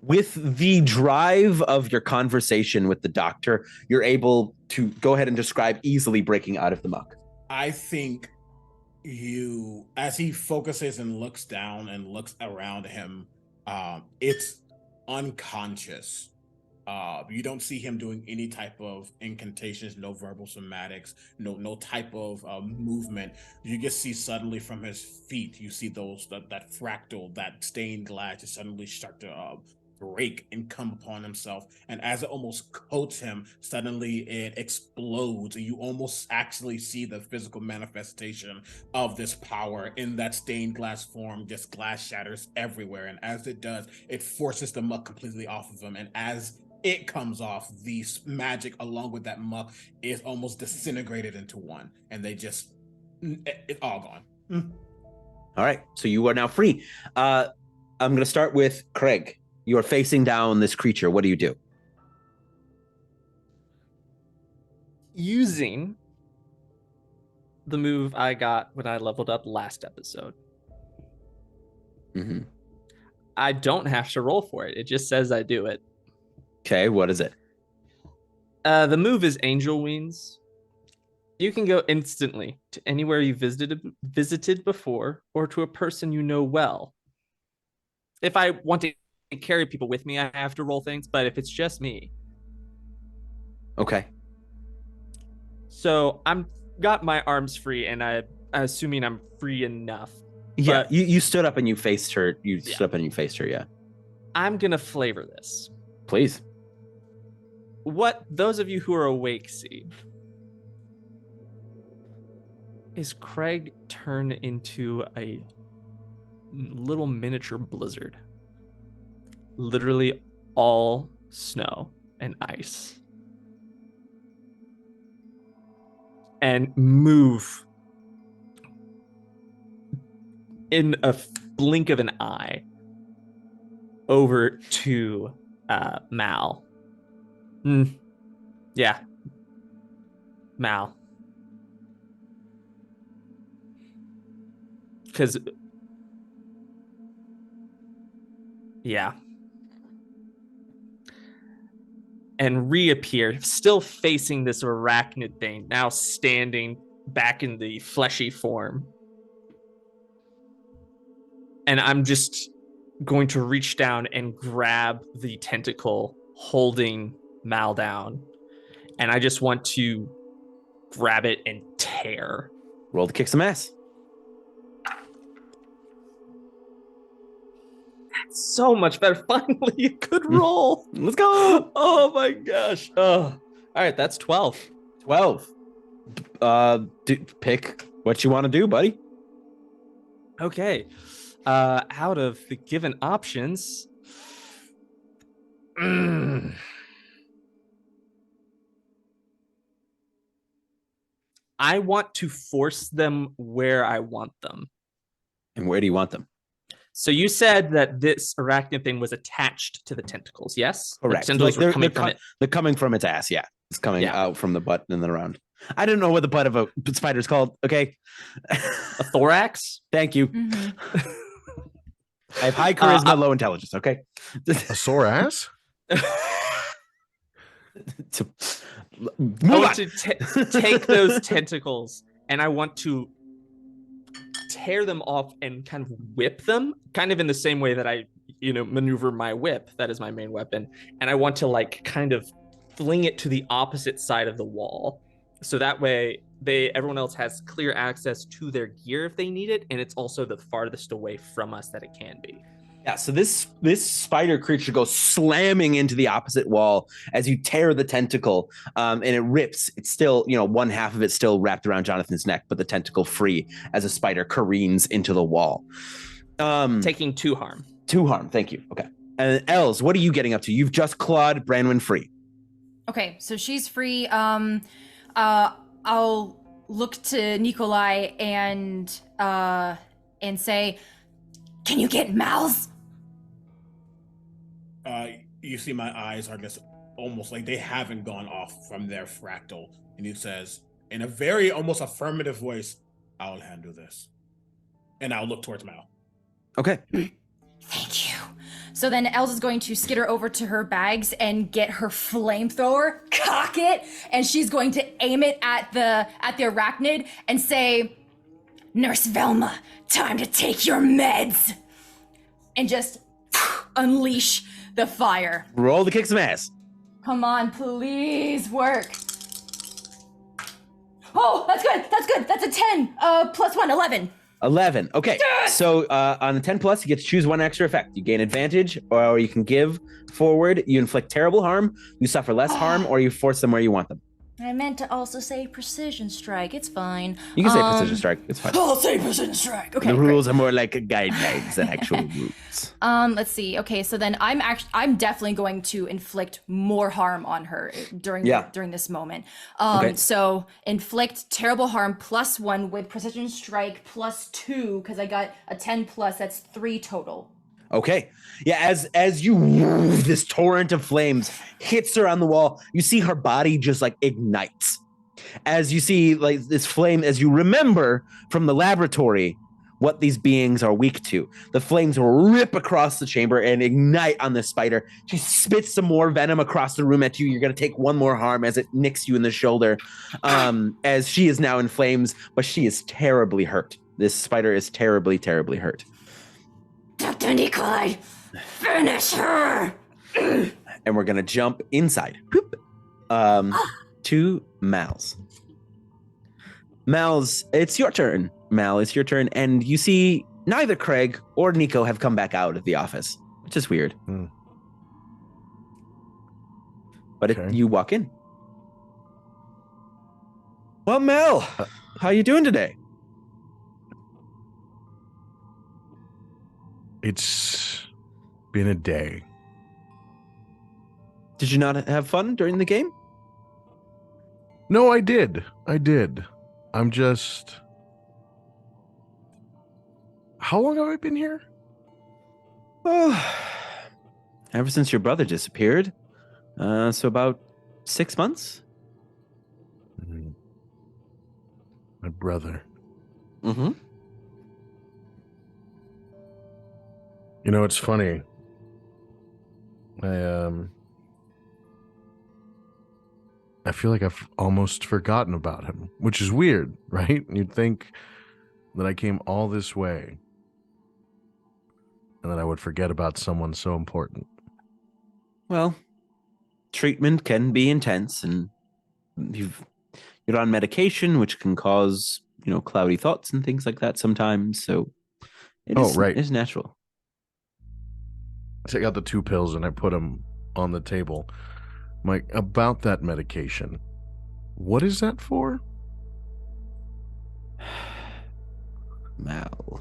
Speaker 1: With the drive of your conversation with the doctor, you're able to go ahead and describe easily breaking out of the muck.
Speaker 7: I think as he focuses and looks down and looks around him, it's unconscious. You don't see him doing any type of incantations, no verbal somatics, no type of movement. You just see suddenly from his feet, you see that fractal, that stained glass just suddenly start to break and come upon himself. And as it almost coats him, suddenly it explodes. And you almost actually see the physical manifestation of this power in that stained glass form. Just glass shatters everywhere. And as it does, it forces the muck completely off of him. And as it comes off, the magic along with that muck is almost disintegrated into one. And it's all gone.
Speaker 1: All right, so you are now free. I'm going to start with Kreg. You are facing down this creature. What do you do?
Speaker 6: Using the move I got when I leveled up last episode.
Speaker 1: Mm-hmm.
Speaker 6: I don't have to roll for it. It just says I do it.
Speaker 1: Okay, what is it?
Speaker 6: The move is Angel Wings. You can go instantly to anywhere you visited before or to a person you know well. If I want to carry people with me, I have to roll things, but if it's just me.
Speaker 1: Okay.
Speaker 6: So I'm got my arms free, and I'm assuming I'm free enough.
Speaker 1: Yeah, you stood up and you faced her. Stood up and you faced her, yeah.
Speaker 6: I'm going to flavor this.
Speaker 1: Please.
Speaker 6: What those of you who are awake see is Kreg turn into a little miniature blizzard. Literally all snow and ice. And move in a blink of an eye over to Mal. Yeah. Mal. Because... yeah. And reappear, still facing this arachnid thing, now standing back in the fleshy form. And I'm just going to reach down and grab the tentacle holding Mal down. And I just want to grab it and tear.
Speaker 1: Roll to kick some ass.
Speaker 6: So much better. Finally, a good roll.
Speaker 1: Let's go.
Speaker 6: Oh my gosh. Oh, all right. That's 12.
Speaker 1: 12. Pick what you want to do, buddy.
Speaker 6: Okay. Out of the given options, I want to force them where I want them.
Speaker 1: And where do you want them?
Speaker 6: So you said that this arachnid thing was attached to the tentacles, yes?
Speaker 1: Correct.
Speaker 6: The tentacles were coming from it.
Speaker 1: They're coming from its ass, yeah. It's coming out from the butt and then around. I don't know what the butt of a spider's called, okay?
Speaker 6: A thorax?
Speaker 1: Thank you.
Speaker 4: Mm-hmm.
Speaker 1: I have high charisma, low intelligence. Okay.
Speaker 8: A sore ass?
Speaker 6: I want to take those tentacles and I want to tear them off and kind of whip them, kind of in the same way that I, maneuver my whip. That is my main weapon. And I want to like kind of fling it to the opposite side of the wall. So that way everyone else has clear access to their gear if they need it. And it's also the farthest away from us that it can be.
Speaker 1: Yeah, so this spider creature goes slamming into the opposite wall as you tear the tentacle, and it rips. It's still, one half of it still wrapped around Jonathan's neck, but the tentacle free as a spider careens into the wall.
Speaker 6: Taking 2 harm.
Speaker 1: 2 harm, thank you. Okay. And Els, what are you getting up to? You've just clawed Branwen free.
Speaker 4: Okay, so she's free. I'll look to Nicolai and say, "Can you get mouths?"
Speaker 7: You see my eyes are just almost like they haven't gone off from their fractal. And he says, in a very almost affirmative voice, "I'll handle this." And I'll look towards Mal.
Speaker 1: Okay.
Speaker 4: Thank you. So then Els is going to skitter over to her bags and get her flamethrower, cock it, and she's going to aim it at the arachnid and say, "Nurse Velma, time to take your meds." And just unleash the fire.
Speaker 1: Roll to kick some ass.
Speaker 4: Come on, please work. Oh, that's good. That's a 10. Plus 1, 11.
Speaker 1: 11. Okay. So on the 10 plus, you get to choose one extra effect. You gain advantage, or you can give forward. You inflict terrible harm. You suffer less harm, or you force them where you want them.
Speaker 4: I meant to also say precision strike. It's fine.
Speaker 1: You can say precision strike. It's fine.
Speaker 4: I'll say precision strike. Okay.
Speaker 1: The rules are more like guidelines than actual rules.
Speaker 4: Let's see. Okay, so then I'm definitely going to inflict more harm on her during this moment.
Speaker 1: Okay.
Speaker 4: So inflict terrible harm plus 1 with precision strike plus 2 because I got a 10 plus. That's 3 total.
Speaker 1: Okay. Yeah, as you this torrent of flames hits her on the wall, you see her body just like ignites. As you see like this flame, as you remember from the laboratory what these beings are weak to. The flames will rip across the chamber and ignite on this spider. She spits some more venom across the room at you. You're going to take 1 more harm as it nicks you in the shoulder, as she is now in flames, but she is terribly hurt. This spider is terribly, terribly hurt.
Speaker 2: Dr. Nicolai, finish her!
Speaker 1: And we're going to jump inside. To Mal's. Mal's, it's your turn. Mal, it's your turn. And you see neither Kreg or Nico have come back out of the office, which is weird. But you walk in. Well, Mal, how you doing today?
Speaker 8: It's been a day.
Speaker 1: Did you not have fun during the game?
Speaker 8: No, I did. I'm just... How long have I been here?
Speaker 1: Oh, ever since your brother disappeared. So about 6 months?
Speaker 8: Mm-hmm. My brother.
Speaker 1: Mm-hmm.
Speaker 8: You know, it's funny. I feel like I've almost forgotten about him, which is weird, right? You'd think that I came all this way and that I would forget about someone so important.
Speaker 1: Well, treatment can be intense, and you're on medication, which can cause, cloudy thoughts and things like that sometimes. So it's natural.
Speaker 8: So I got the 2 pills and I put them on the table. Mike, about that medication, what is that for?
Speaker 1: Mal.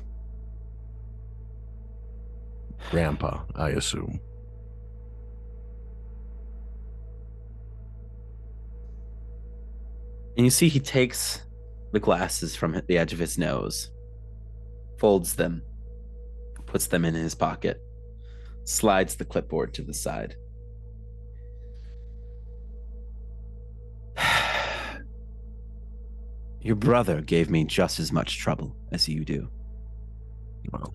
Speaker 8: Grandpa, I assume.
Speaker 1: And you see he takes the glasses from the edge of his nose, folds them, puts them in his pocket, slides the clipboard to the side. Your brother gave me just as much trouble as you do.
Speaker 8: Well,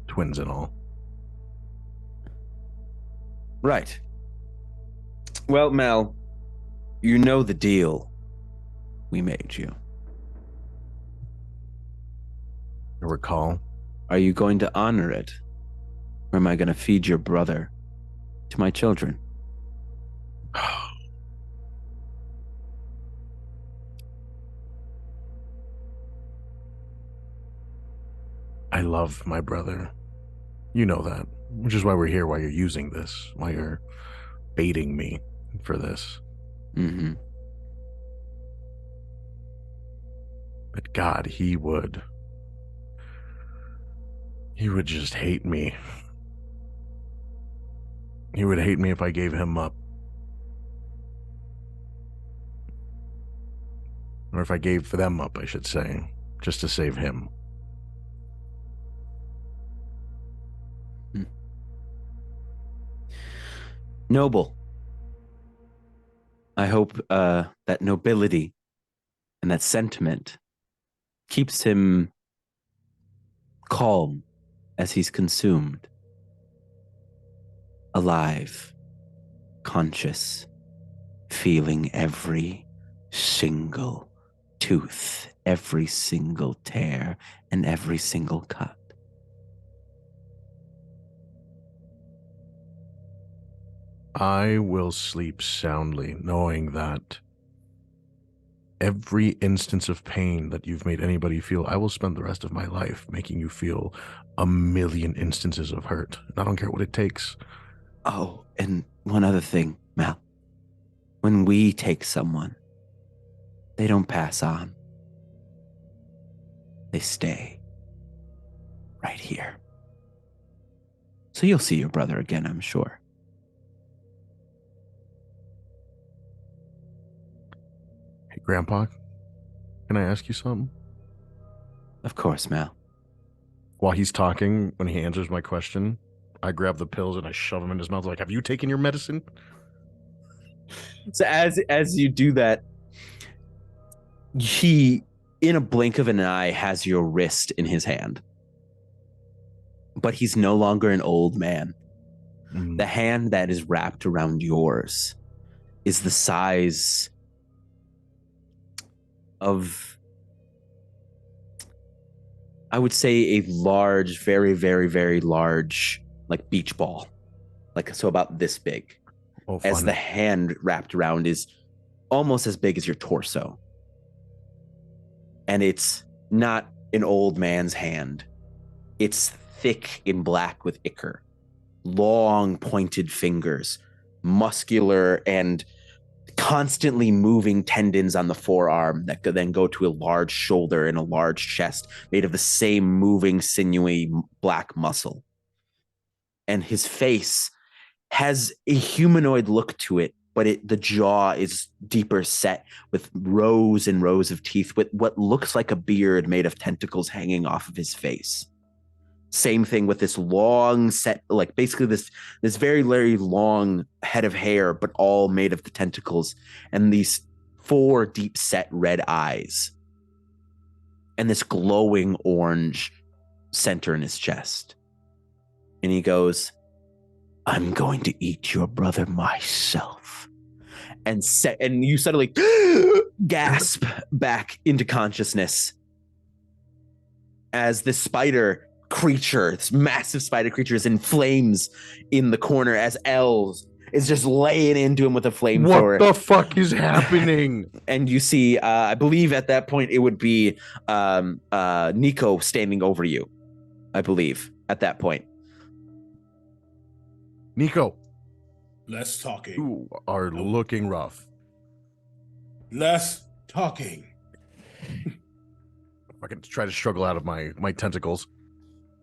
Speaker 8: twins and all.
Speaker 1: Right. Well, Mel, you know the deal we made you.
Speaker 8: I recall.
Speaker 1: Are you going to honor it? Or am I going to feed your brother to my children?
Speaker 8: I love my brother. You know that, which is why we're here, why you're using this, why you're baiting me for this.
Speaker 1: Mm-hmm.
Speaker 8: But God, he would just hate me. He would hate me if I gave him up. Or if I gave them up, I should say, just to save him.
Speaker 1: Noble. I hope that nobility and that sentiment keeps him calm as he's consumed. Alive, conscious, feeling every single tooth, every single tear, and every single cut.
Speaker 8: I will sleep soundly, knowing that every instance of pain that you've made anybody feel, I will spend the rest of my life making you feel 1,000,000 instances of hurt. I don't care what it takes.
Speaker 1: Oh, and one other thing, Mal. When we take someone, they don't pass on. They stay right here. So you'll see your brother again, I'm sure.
Speaker 8: Hey, Grandpa, can I ask you something?
Speaker 1: Of course, Mal.
Speaker 8: While he's talking, when he answers my question, I grab the pills and I shove them in his mouth like, have you taken your medicine?
Speaker 1: So as you do that, he, in a blink of an eye, has your wrist in his hand. But he's no longer an old man. The hand that is wrapped around yours is the size of, I would say, a large, very, very, very large, like beach ball. Like, so about this big.
Speaker 8: Oh,
Speaker 1: as the hand wrapped around is almost as big as your torso. And it's not an old man's hand. It's thick in black with ichor. Long pointed fingers, muscular and constantly moving tendons on the forearm that could then go to a large shoulder and a large chest made of the same moving, sinewy black muscle. And his face has a humanoid look to it, but the jaw is deeper set with rows and rows of teeth with what looks like a beard made of tentacles hanging off of his face. Same thing with this long set, like basically this very, very long head of hair, but all made of the tentacles, and these 4 deep set red eyes, and this glowing orange center in his chest. And he goes, I'm going to eat your brother myself. And you suddenly gasp back into consciousness as this spider creature, this massive spider creature, is in flames in the corner as Els is just laying into him with a flamethrower.
Speaker 8: What the fuck is happening?
Speaker 1: And you see, I believe at that point it would be Nico standing over you, I believe, at that point.
Speaker 8: Nico.
Speaker 7: Less talking.
Speaker 8: You are looking rough.
Speaker 7: Less talking.
Speaker 8: I can try to struggle out of my tentacles.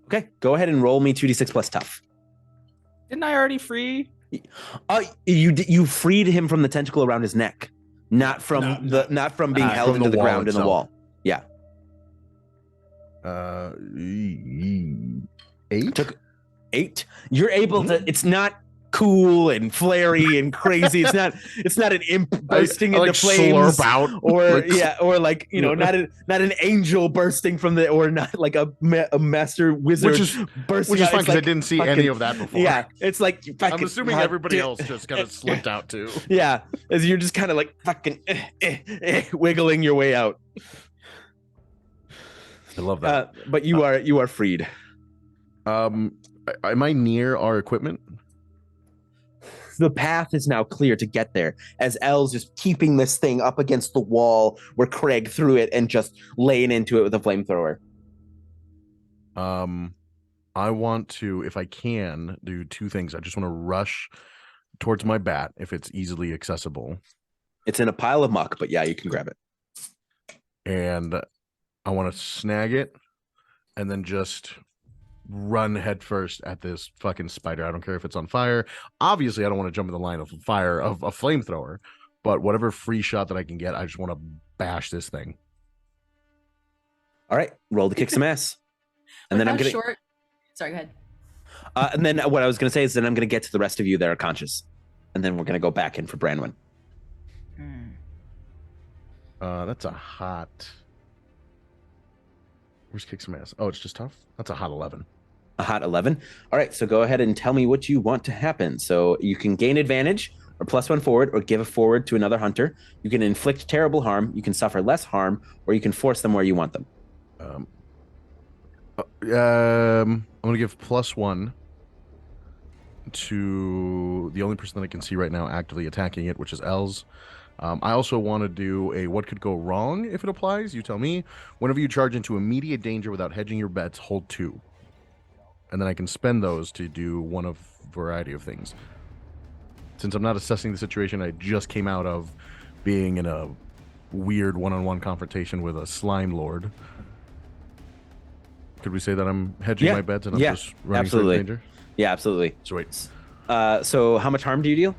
Speaker 1: Okay, go ahead and roll me 2d6 plus tough.
Speaker 6: Didn't I already free?
Speaker 1: You freed him from the tentacle around his neck, not from being held into the ground in the wall. Yeah.
Speaker 8: 8.
Speaker 1: Took 8. You're able to. It's not cool and flary and crazy. It's not an imp bursting
Speaker 8: I
Speaker 1: into
Speaker 8: like
Speaker 1: flames,
Speaker 8: slurp out,
Speaker 1: or not an angel bursting from the, or not like a master wizard bursting.
Speaker 8: Which is
Speaker 1: out.
Speaker 8: fine
Speaker 1: It's
Speaker 8: because I didn't see any of that before.
Speaker 1: Yeah, it's like
Speaker 8: I'm assuming everybody else just kind of slipped out too.
Speaker 1: Yeah, as you're just kind of like fucking wiggling your way out.
Speaker 8: I love that.
Speaker 1: But you are freed.
Speaker 8: Am I near our equipment?
Speaker 1: The path is now clear to get there, as Elle's just keeping this thing up against the wall where Kreg threw it and just laying into it with a flamethrower.
Speaker 8: I want to, if I can, do two things. I just want to rush towards my bat if it's easily accessible.
Speaker 1: It's in a pile of muck, but yeah, you can grab it.
Speaker 8: And I want to snag it and then just run headfirst at this fucking spider. I don't care if it's on fire. Obviously, I don't want to jump in the line of fire of a flamethrower, but whatever free shot that I can get, I just want to bash this thing.
Speaker 1: All right, roll to kick some ass. And then I'm gonna
Speaker 4: Sorry, go ahead.
Speaker 1: And then what I was gonna say is then I'm gonna get to the rest of you that are conscious, and then we're gonna go back in for Branwen.
Speaker 8: That's a hot. Where's kick some ass? Oh, it's just tough. That's a hot 11.
Speaker 1: A hot 11. All right, so go ahead and tell me what you want to happen. So you can gain advantage or +1 forward, or give a forward to another hunter. You can inflict terrible harm. You can suffer less harm, or you can force them where you want them.
Speaker 8: I'm gonna give +1 to the only person that I can see right now actively attacking it, which is Els. I also want to do a what could go wrong if it applies. You tell me. Whenever you charge into immediate danger without hedging your bets, hold 2. And then I can spend those to do one of a variety of things. Since I'm not assessing the situation I just came out of being in a weird one-on-one confrontation with a slime lord. Could we say that I'm hedging my bets and I'm just running through danger?
Speaker 1: Yeah, absolutely.
Speaker 8: Sweet.
Speaker 1: So how much harm do you deal?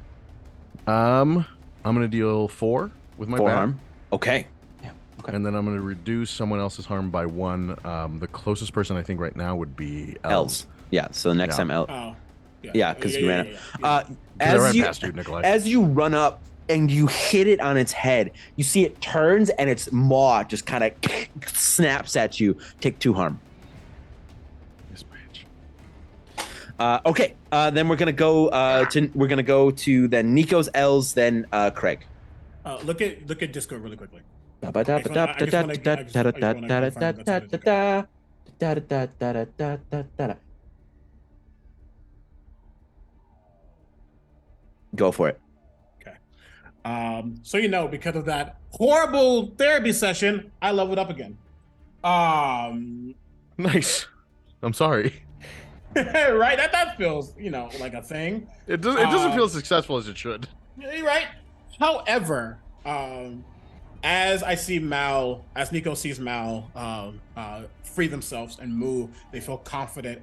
Speaker 8: I'm gonna deal 4 with my
Speaker 1: 4
Speaker 8: bat.
Speaker 1: harm. Okay. Yeah. Okay.
Speaker 8: And then I'm gonna reduce someone else's harm by 1. The closest person I think right now would be Els.
Speaker 1: Yeah. So the next time Els.
Speaker 7: Oh.
Speaker 1: Yeah, because you ran up.
Speaker 8: I ran past you, Nicolai.
Speaker 1: As you run up and you hit it on its head, you see it turns and its maw just kind of snaps at you. Take 2 harm.
Speaker 8: This bitch.
Speaker 1: Okay. Then we're gonna go to then Nico's, Els, then Kreg.
Speaker 7: Look at Discord really quickly.
Speaker 1: Go for it.
Speaker 7: Okay. So because of that horrible therapy session, I leveled up again.
Speaker 8: Nice. I'm sorry.
Speaker 7: Right? That feels, like a thing.
Speaker 8: It doesn't feel as successful as it should.
Speaker 7: You're right. However, as Nico sees Mal free themselves and move, they feel confident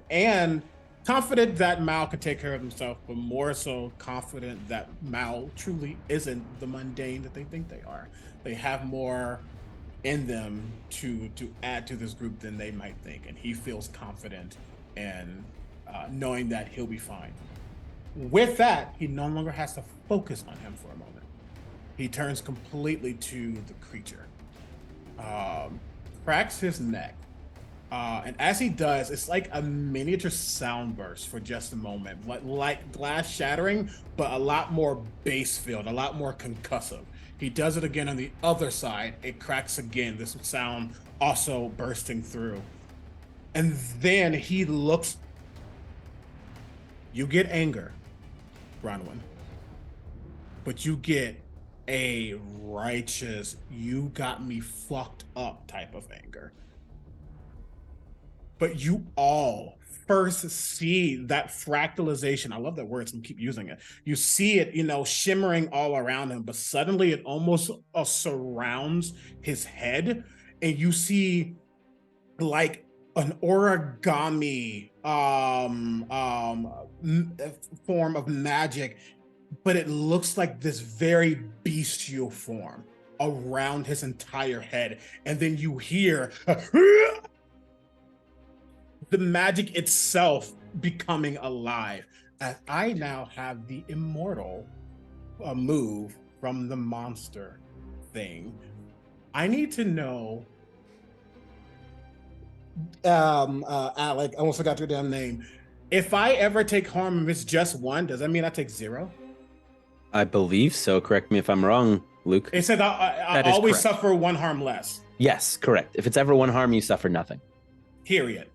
Speaker 7: that Mal can take care of himself, but more so confident that Mal truly isn't the mundane that they think they are. They have more in them to add to this group than they might think, and he feels confident and knowing that he'll be fine. With that, he no longer has to focus on him for a moment. He turns completely to the creature, cracks his neck, and as he does, it's like a miniature sound burst for just a moment, like glass shattering, but a lot more bass filled, a lot more concussive. He does it again on the other side. It cracks again, this sound also bursting through. And then he looks. You get anger, Branwen, but you get a righteous, you got me fucked up type of anger. But you all first see that fractalization. I love that word, so I'm keep using it. You see it, shimmering all around him, but suddenly it almost surrounds his head, and you see like an origami form of magic, but it looks like this very bestial form around his entire head. And then you hear the magic itself becoming alive. As I now have the immortal move from the monster thing. I need to know, Alec, I almost forgot your damn name. If I ever take harm and it's just one, does that mean I take 0?
Speaker 1: I believe so. Correct me if I'm wrong, Luke.
Speaker 7: It says I always suffer 1 harm less.
Speaker 1: Yes, correct. If it's ever 1 harm, you suffer nothing.
Speaker 7: Period.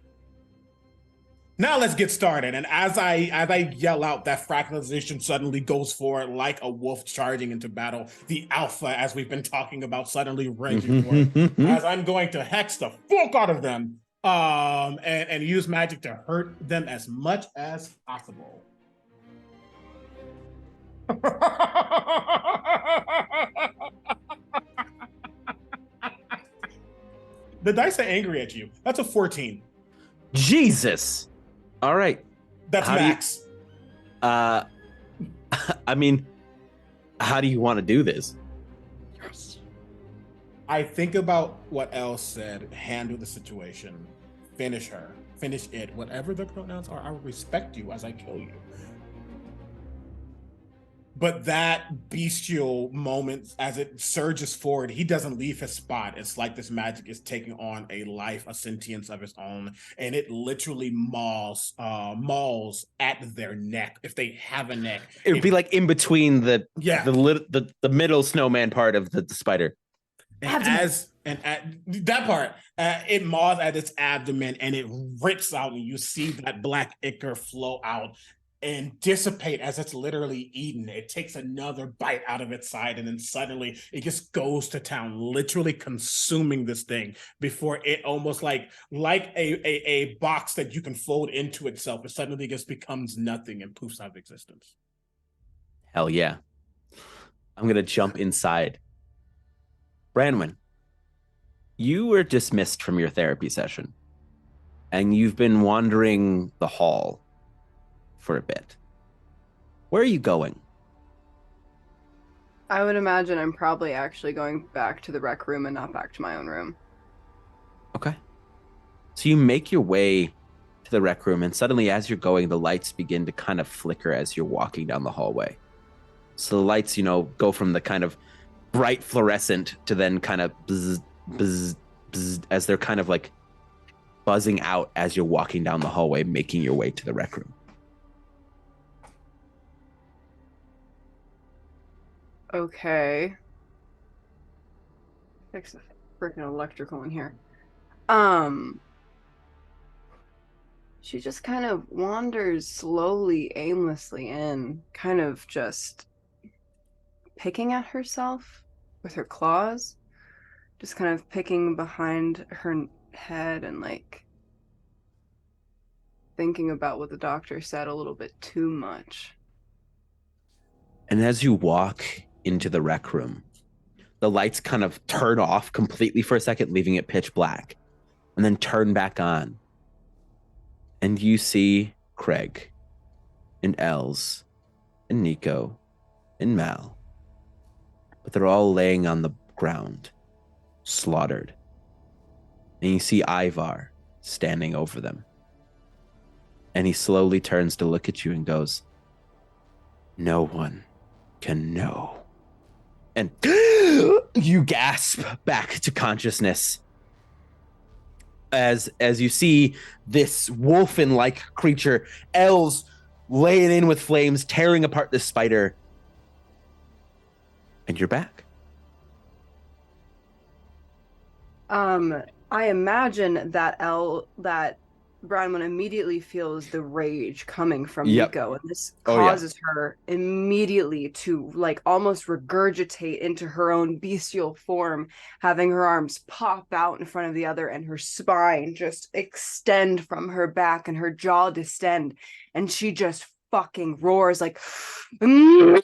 Speaker 7: Now let's get started. And as I yell out, that fractalization suddenly goes forward like a wolf charging into battle. The alpha, as we've been talking about, suddenly raging forward. As I'm going to hex the fuck out of them, and use magic to hurt them as much as possible. The dice are angry at you. That's a 14.
Speaker 1: Jesus. All right.
Speaker 7: That's max.
Speaker 1: I mean, how do you want to do this?
Speaker 7: I think about what Elle said. Handle the situation. Finish her. Finish it. Whatever the pronouns are, I will respect you as I kill you. But that bestial moment, as it surges forward, he doesn't leave his spot. It's like this magic is taking on a life, a sentience of its own, and it literally mauls at their neck, if they have a neck.
Speaker 1: It would be like in between the middle snowman part of the spider.
Speaker 7: And at that part, it maws at its abdomen and it rips out, and you see that black ichor flow out and dissipate as it's literally eaten. It takes another bite out of its side, and then suddenly it just goes to town, literally consuming this thing before it almost like a box that you can fold into itself. It suddenly just becomes nothing and poofs out of existence.
Speaker 1: Hell yeah. I'm going to jump inside. Branwen, you were dismissed from your therapy session, and you've been wandering the hall for a bit. Where are you going?
Speaker 5: I would imagine I'm probably actually going back to the rec room and not back to my own room.
Speaker 1: Okay. So you make your way to the rec room, and suddenly as you're going, the lights begin to kind of flicker as you're walking down the hallway. So the lights, go from the kind of bright fluorescent to then kind of bzz, bzz, bzz, as they're kind of like buzzing out as you're walking down the hallway, making your way to the rec room.
Speaker 5: Okay. Fix the freaking electrical in here. She just kind of wanders slowly, aimlessly in, kind of just picking at herself with her claws, just kind of picking behind her head and like thinking about what the doctor said a little bit too much.
Speaker 1: And as you walk into the rec room, the lights kind of turn off completely for a second, leaving it pitch black, and then turn back on. And you see Kreg and Els and Nico and Mal, but they're all laying on the ground, slaughtered. And you see Ivar standing over them. And he slowly turns to look at you and goes, "No one can know." And you gasp back to consciousness as you see this wolfen-like creature, Els, laying in with flames, tearing apart this spider. And you're back.
Speaker 5: I imagine that Branwen immediately feels the rage coming from Nico, and this causes her immediately to like almost regurgitate into her own bestial form, having her arms pop out in front of the other and her spine just extend from her back and her jaw distend, and she just fucking roars like and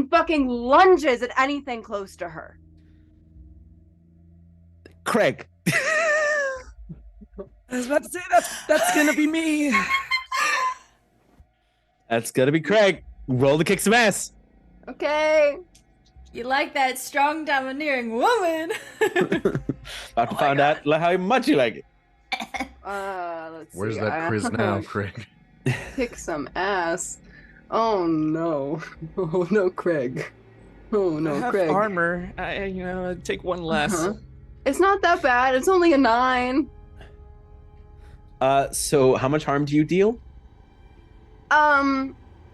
Speaker 5: fucking lunges at anything close to her.
Speaker 1: Kreg.
Speaker 6: I was about to say that's gonna be me.
Speaker 1: That's gonna be Kreg. Roll to kick some ass.
Speaker 5: Okay.
Speaker 4: You like that strong, domineering woman.
Speaker 1: About to find out how much you like it.
Speaker 5: Let's
Speaker 8: Where's
Speaker 5: see.
Speaker 8: that Chris now, Kreg?
Speaker 5: Kick some ass. Oh no. Oh no, Kreg. Oh no,
Speaker 6: I have
Speaker 5: Kreg.
Speaker 6: armor. I'd take one less.
Speaker 5: Uh-huh. It's not that bad. It's only a 9.
Speaker 1: So how much harm do you deal?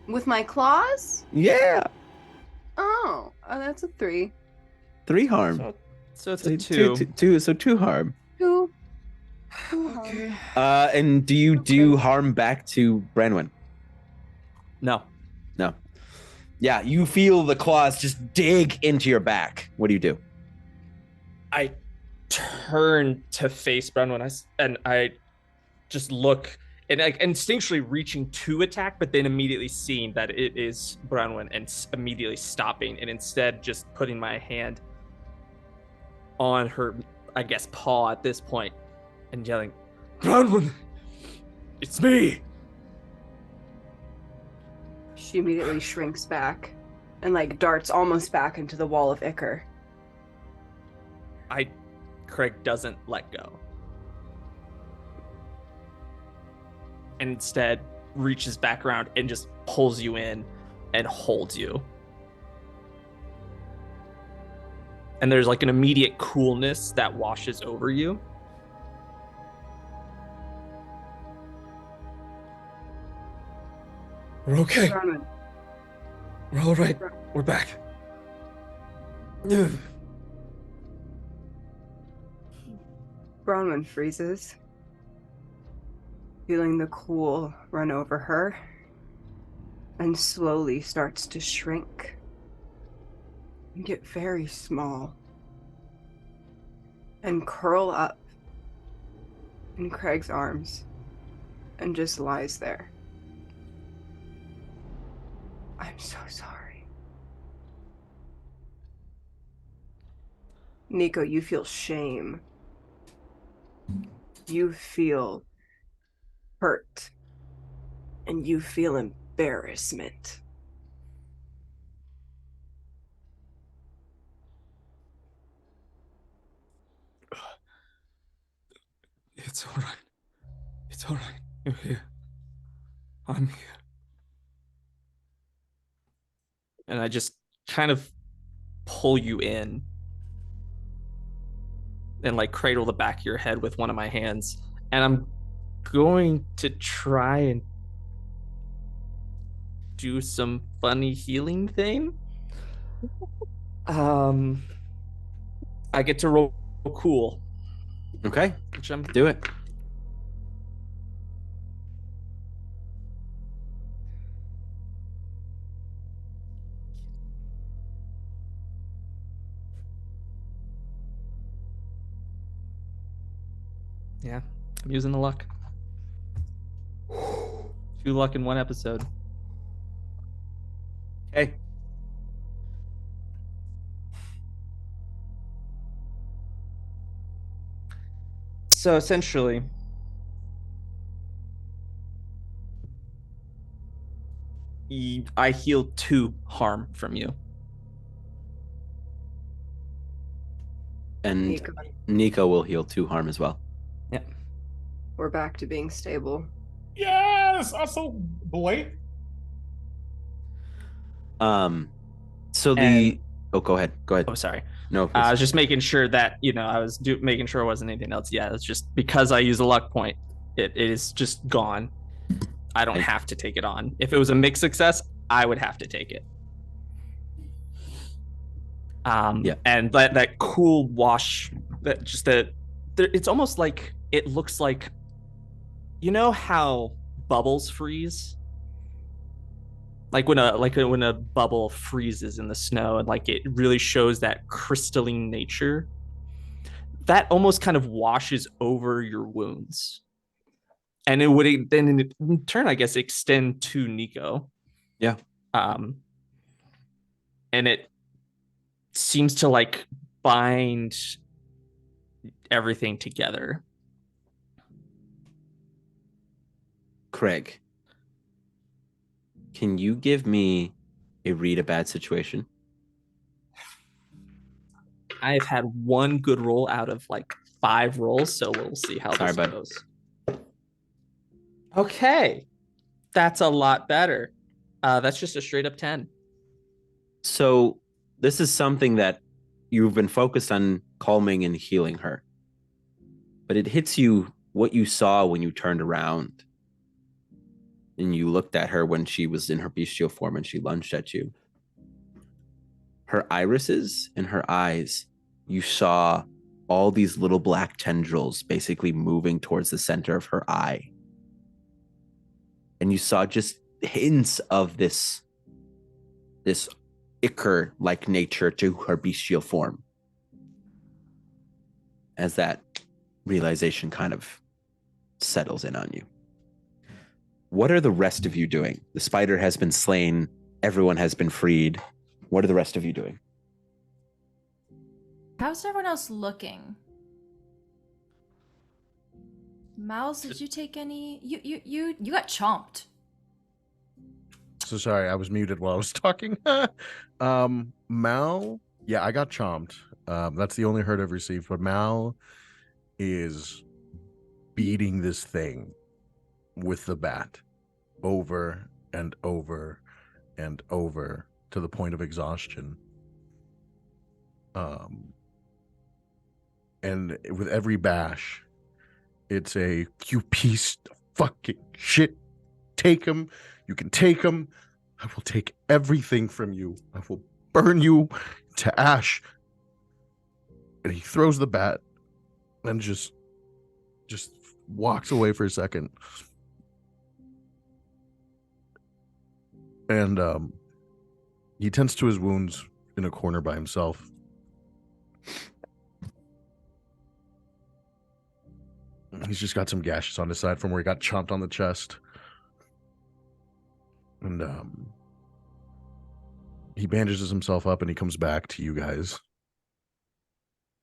Speaker 5: With my claws?
Speaker 1: Yeah.
Speaker 5: Oh, that's a 3.
Speaker 1: 3 harm.
Speaker 6: So it's a 2.
Speaker 1: So 2 harm.
Speaker 5: 2.
Speaker 6: Okay.
Speaker 1: And do you do harm back to Branwen?
Speaker 6: No.
Speaker 1: No. Yeah, you feel the claws just dig into your back. What do you do?
Speaker 6: I turn to face Branwen and I just look and like instinctually reaching to attack, but then immediately seeing that it is Branwen and immediately stopping and instead just putting my hand on her, I guess, paw at this point and yelling, "Branwen, it's me!"
Speaker 5: She immediately shrinks back and like darts almost back into the wall of ichor.
Speaker 6: Kreg doesn't let go. And instead reaches back around and just pulls you in and holds you. And there's like an immediate coolness that washes over you. We're okay.
Speaker 5: Branwen.
Speaker 6: We're all right. We're back.
Speaker 5: Branwen freezes, feeling the cool run over her, and slowly starts to shrink and get very small and curl up in Craig's arms and just lies there. I'm so sorry. Nico, you feel shame. You feel hurt. And you feel embarrassment.
Speaker 6: It's all right. It's all right. You're here. I'm here. And I just kind of pull you in and like cradle the back of your head with one of my hands. And I'm going to try and do some funny healing thing. I get to roll cool.
Speaker 1: Okay.
Speaker 6: Which I'm
Speaker 1: Do it.
Speaker 6: Yeah, I'm using the luck. 2 luck in 1 episode.
Speaker 1: Okay.
Speaker 6: So essentially, I heal 2 harm from you.
Speaker 1: And Nico will heal 2 harm as well.
Speaker 6: Yeah.
Speaker 5: We're back to being stable.
Speaker 7: Yes, I'm so Blake.
Speaker 1: So the go ahead.
Speaker 6: Oh, sorry.
Speaker 1: No,
Speaker 6: I was just making sure that I was making sure it wasn't anything else. Yeah, it's just because I use a luck point, it is just gone. I don't have to take it on. If it was a mixed success, I would have to take it.
Speaker 1: Yeah.
Speaker 6: And that cool wash, it's almost like it looks like, how bubbles freeze. Like when a bubble freezes in the snow and like it really shows that crystalline nature, that almost kind of washes over your wounds. And it would then in turn, I guess, extend to Nico.
Speaker 1: Yeah.
Speaker 6: And it seems to like bind everything together.
Speaker 1: Kreg, can you give me a read a bad situation?
Speaker 6: I've had 1 good roll out of like 5 rolls, so we'll see how
Speaker 1: Sorry,
Speaker 6: this
Speaker 1: bud.
Speaker 6: goes. Okay, that's a lot better. That's just a straight up 10.
Speaker 1: So this is something that you've been focused on calming and healing her. But it hits you what you saw when you turned around and you looked at her when she was in her bestial form and she lunged at you. Her irises and her eyes, you saw all these little black tendrils basically moving towards the center of her eye. And you saw just hints of this ichor-like nature to her bestial form. As that realization kind of settles in on you. What are the rest of you doing? The spider has been slain. Everyone has been freed. What are the rest of you doing?
Speaker 4: How's everyone else looking? Miles, did you take any? You got chomped.
Speaker 8: So sorry, I was muted while I was talking. Mal, yeah, I got chomped. That's the only hurt I've received, but Mal is beating this thing with the bat over and over and over to the point of exhaustion. And with every bash, it's a, you piece of fucking shit. Take him. You can take him. I will take everything from you. I will burn you to ash. And he throws the bat and just walks away for a second. And he tends to his wounds in a corner by himself. He's just got some gashes on his side from where he got chomped on the chest. And he bandages himself up and he comes back to you guys.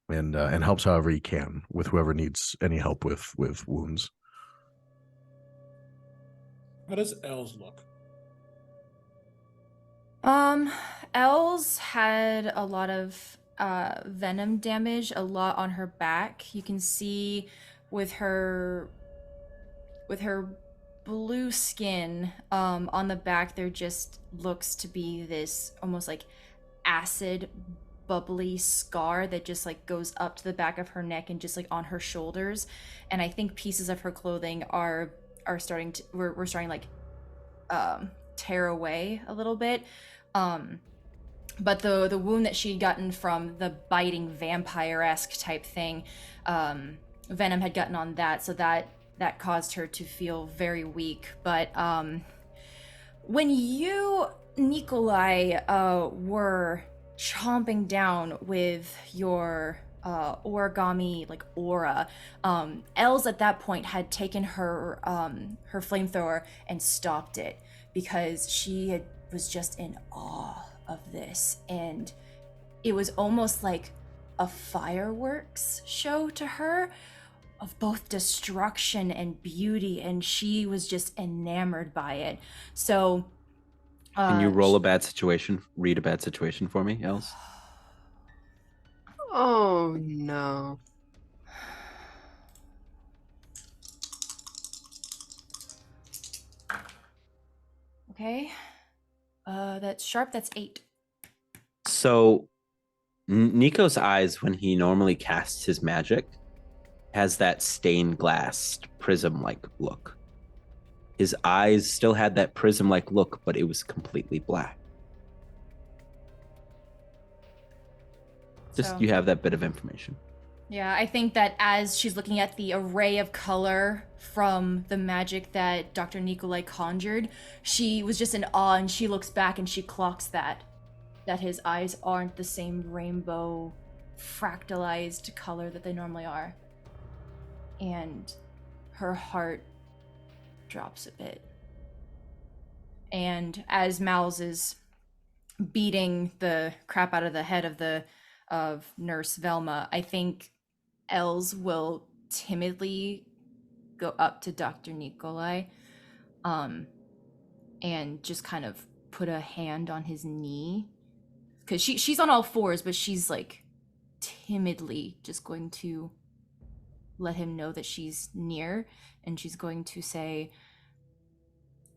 Speaker 8: And helps however he can with whoever needs any help with wounds.
Speaker 7: How does Els look?
Speaker 4: Els had a lot of venom damage, a lot on her back. You can see with her blue skin on the back, there just looks to be this almost like acid bubbly scar that just like goes up to the back of her neck and just like on her shoulders. And I think pieces of her clothing are starting to we're starting like tear away a little bit. But the wound that she'd gotten from the biting vampire-esque type thing, venom had gotten on that, so that caused her to feel very weak. But when you, Nicolai, were chomping down with your origami like aura, Els at that point had taken her her flamethrower and stopped it because she was just in awe of this, and it was almost like a fireworks show to her of both destruction and beauty, and she was just enamored by it. So
Speaker 1: can you roll a bad situation, read a bad situation for me, Els?
Speaker 5: Oh no.
Speaker 4: Okay. That's sharp, that's 8.
Speaker 1: So Nico's eyes, when he normally casts his magic, has that stained glass prism-like look. His eyes still had that prism-like look, but it was completely black. Just you have that bit of information.
Speaker 4: Yeah, I think that as she's looking at the array of color from the magic that Dr. Nicolai conjured, she was just in awe, and she looks back and she clocks that his eyes aren't the same rainbow fractalized color that they normally are. And her heart drops a bit. And as Miles is beating the crap out of the head of Nurse Velma, I think Els will timidly go up to Dr. Nicolai and just kind of put a hand on his knee, because she's on all fours, but she's like timidly just going to let him know that she's near, and she's going to say,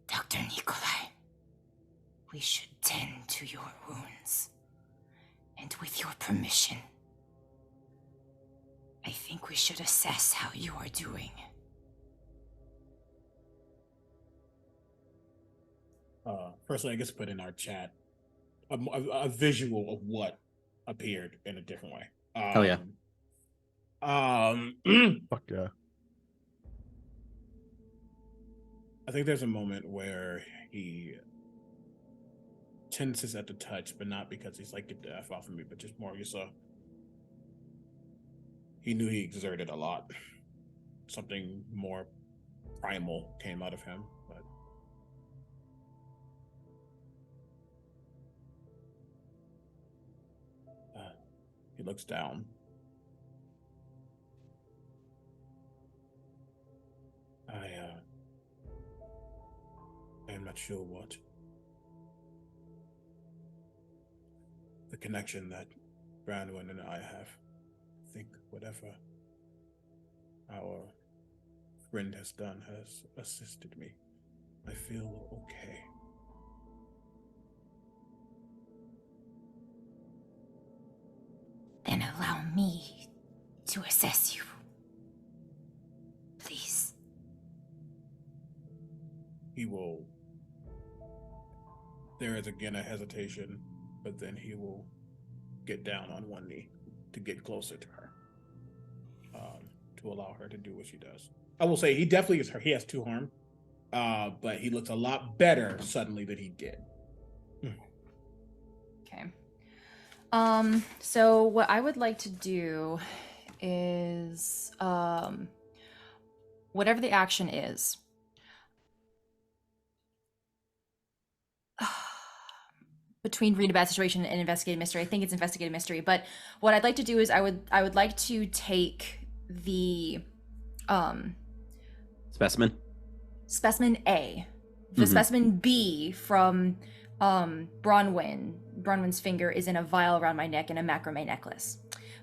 Speaker 4: Dr. Nicolai, we should tend to your wounds. And with your permission, I think we should assess how you are doing.
Speaker 7: Firstly, I guess put in our chat a visual of what appeared in a different way.
Speaker 1: Hell yeah.
Speaker 8: Fuck yeah.
Speaker 7: I think there's a moment where he tenses at the touch, but not because he's like, get the F off of me, but just more just he knew he exerted a lot. Something more primal came out of him, but he looks down. I am not sure what the connection that Branwen and I have. I think whatever our friend has done has assisted me. I feel okay.
Speaker 2: Then allow me to assess you. Please.
Speaker 7: He will. There is again a hesitation, but then he will get down on one knee to get closer to her, to allow her to do what she does. I will say he definitely is. He has 2 harm, but he looks a lot better suddenly than he did.
Speaker 4: Okay. So what I would like to do is, whatever the action is, between read a bad situation and investigate a mystery, I think it's investigate a mystery, but what I'd like to do is I would like to take the
Speaker 1: Specimen
Speaker 4: A, the specimen B from Branwen's finger is in a vial around my neck and a macrame necklace.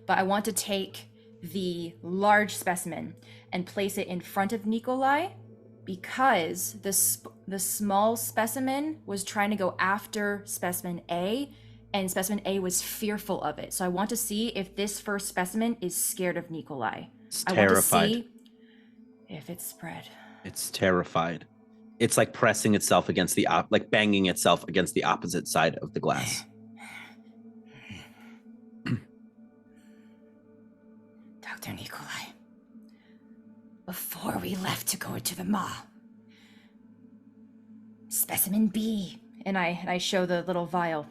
Speaker 4: But I want to take the large specimen and place it in front of Nicolai, because the small specimen was trying to go after specimen A, and specimen A was fearful of it. So I want to see if this first specimen is scared of Nicolai.
Speaker 1: It's
Speaker 4: I
Speaker 1: terrified.
Speaker 4: want to see if it's spread.
Speaker 1: It's terrified. It's like pressing itself against like banging itself against the opposite side of the glass.
Speaker 2: Dr. Nicolai, before we left to go to the maw, specimen B,
Speaker 4: And I show the little vial.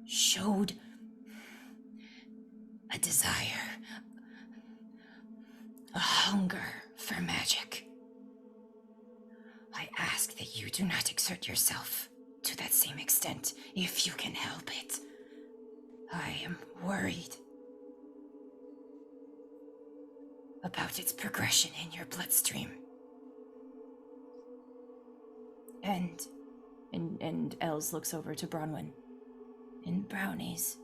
Speaker 2: showed a desire, a hunger for magic. I ask that you do not exert yourself to that same extent if you can help it. I am worried about its progression in your bloodstream.
Speaker 4: And Els looks over to Branwen.
Speaker 2: In brownies.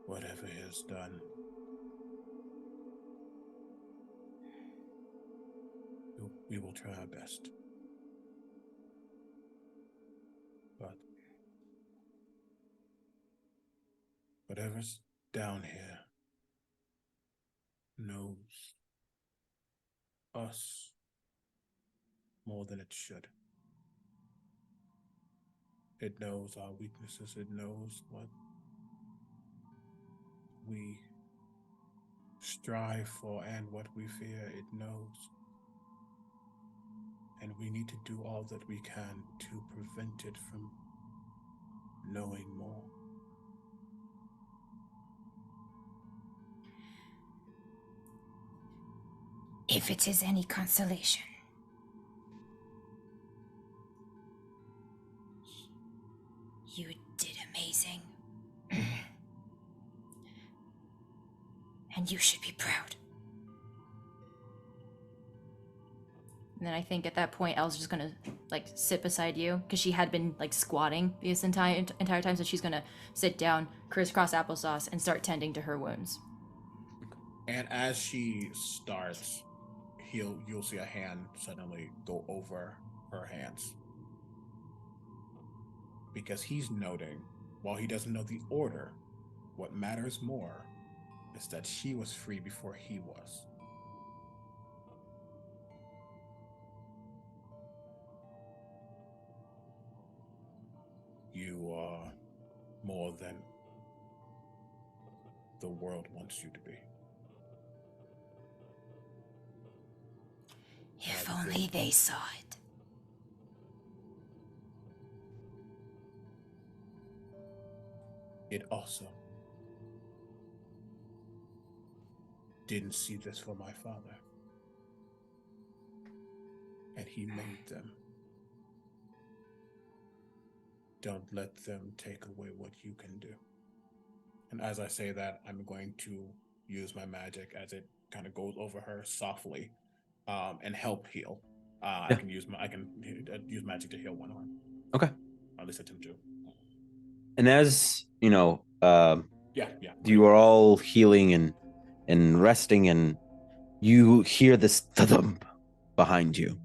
Speaker 7: Whatever he has done, we will try our best. But whatever's down here knows us more than it should. It knows our weaknesses. It knows what we strive for and what we fear. It knows. And we need to do all that we can to prevent it from knowing more.
Speaker 2: If it is any consolation, you did amazing. And you should be proud.
Speaker 4: And then I think at that point, Elle's just gonna like sit beside you because she had been like squatting this entire time. So she's gonna sit down, crisscross applesauce, and start tending to her wounds.
Speaker 7: And as she starts, you'll see a hand suddenly go over her hands. Because he's noting, while he doesn't know the order, what matters more is that she was free before he was. You are more than the world wants you to be.
Speaker 2: If only they saw it.
Speaker 7: It also didn't see this for my father. And he made them. Don't let them take away what you can do. And as I say that, I'm going to use my magic as it kind of goes over her softly, and help heal. I can use magic to heal one arm.
Speaker 1: Okay.
Speaker 7: At least attempt to.
Speaker 1: And as you know,
Speaker 7: Yeah.
Speaker 1: you are all healing and resting, and you hear this thump behind you.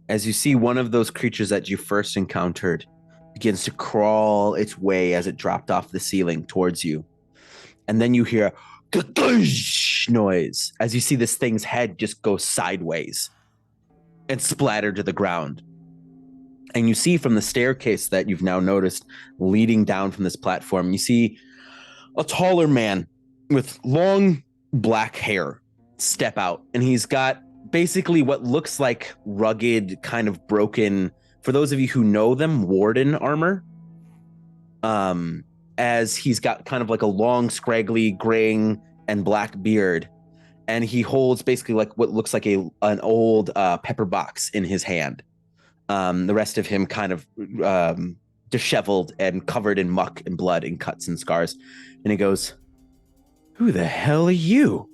Speaker 1: As you see one of those creatures that you first encountered begins to crawl its way as it dropped off the ceiling towards you. And then you hear noise as you see this thing's head just go sideways and splatter to the ground. And you see from the staircase that you've now noticed leading down from this platform, you see a taller man with long black hair step out. And he's got basically what looks like rugged, kind of broken, for those of you who know them, warden armor. As he's got kind of like a long, scraggly, graying and black beard. And he holds basically like what looks like an old pepper box in his hand. The rest of him kind of disheveled and covered in muck and blood and cuts and scars. And he goes, "Who the hell are you?"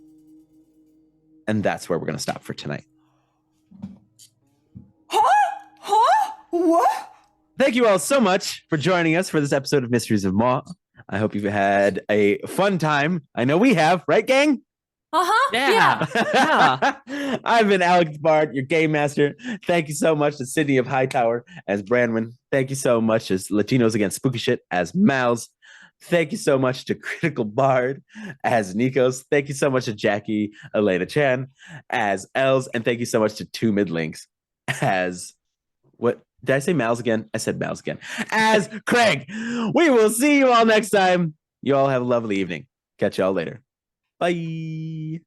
Speaker 1: And that's where we're going to stop for tonight.
Speaker 2: Huh? What?
Speaker 1: Thank you all so much for joining us for this episode of Mysteries of Maw. I hope you've had a fun time. I know we have, right, gang?
Speaker 4: Uh-huh.
Speaker 6: Yeah.
Speaker 1: I've been Alex Bard, your game master. Thank you so much to Sydney of Hightower as Branwen. Thank you so much as Latinos Against Spooky Shit as Mal's. Thank you so much to CriticalBard as Nico's. Thank you so much to Jackie Elena Chan as Els. And thank you so much to Tumidlynx as what? Did I say Mal's again? I said Mal's again. As Kreg. We will see you all next time. You all have a lovely evening. Catch y'all later. Bye.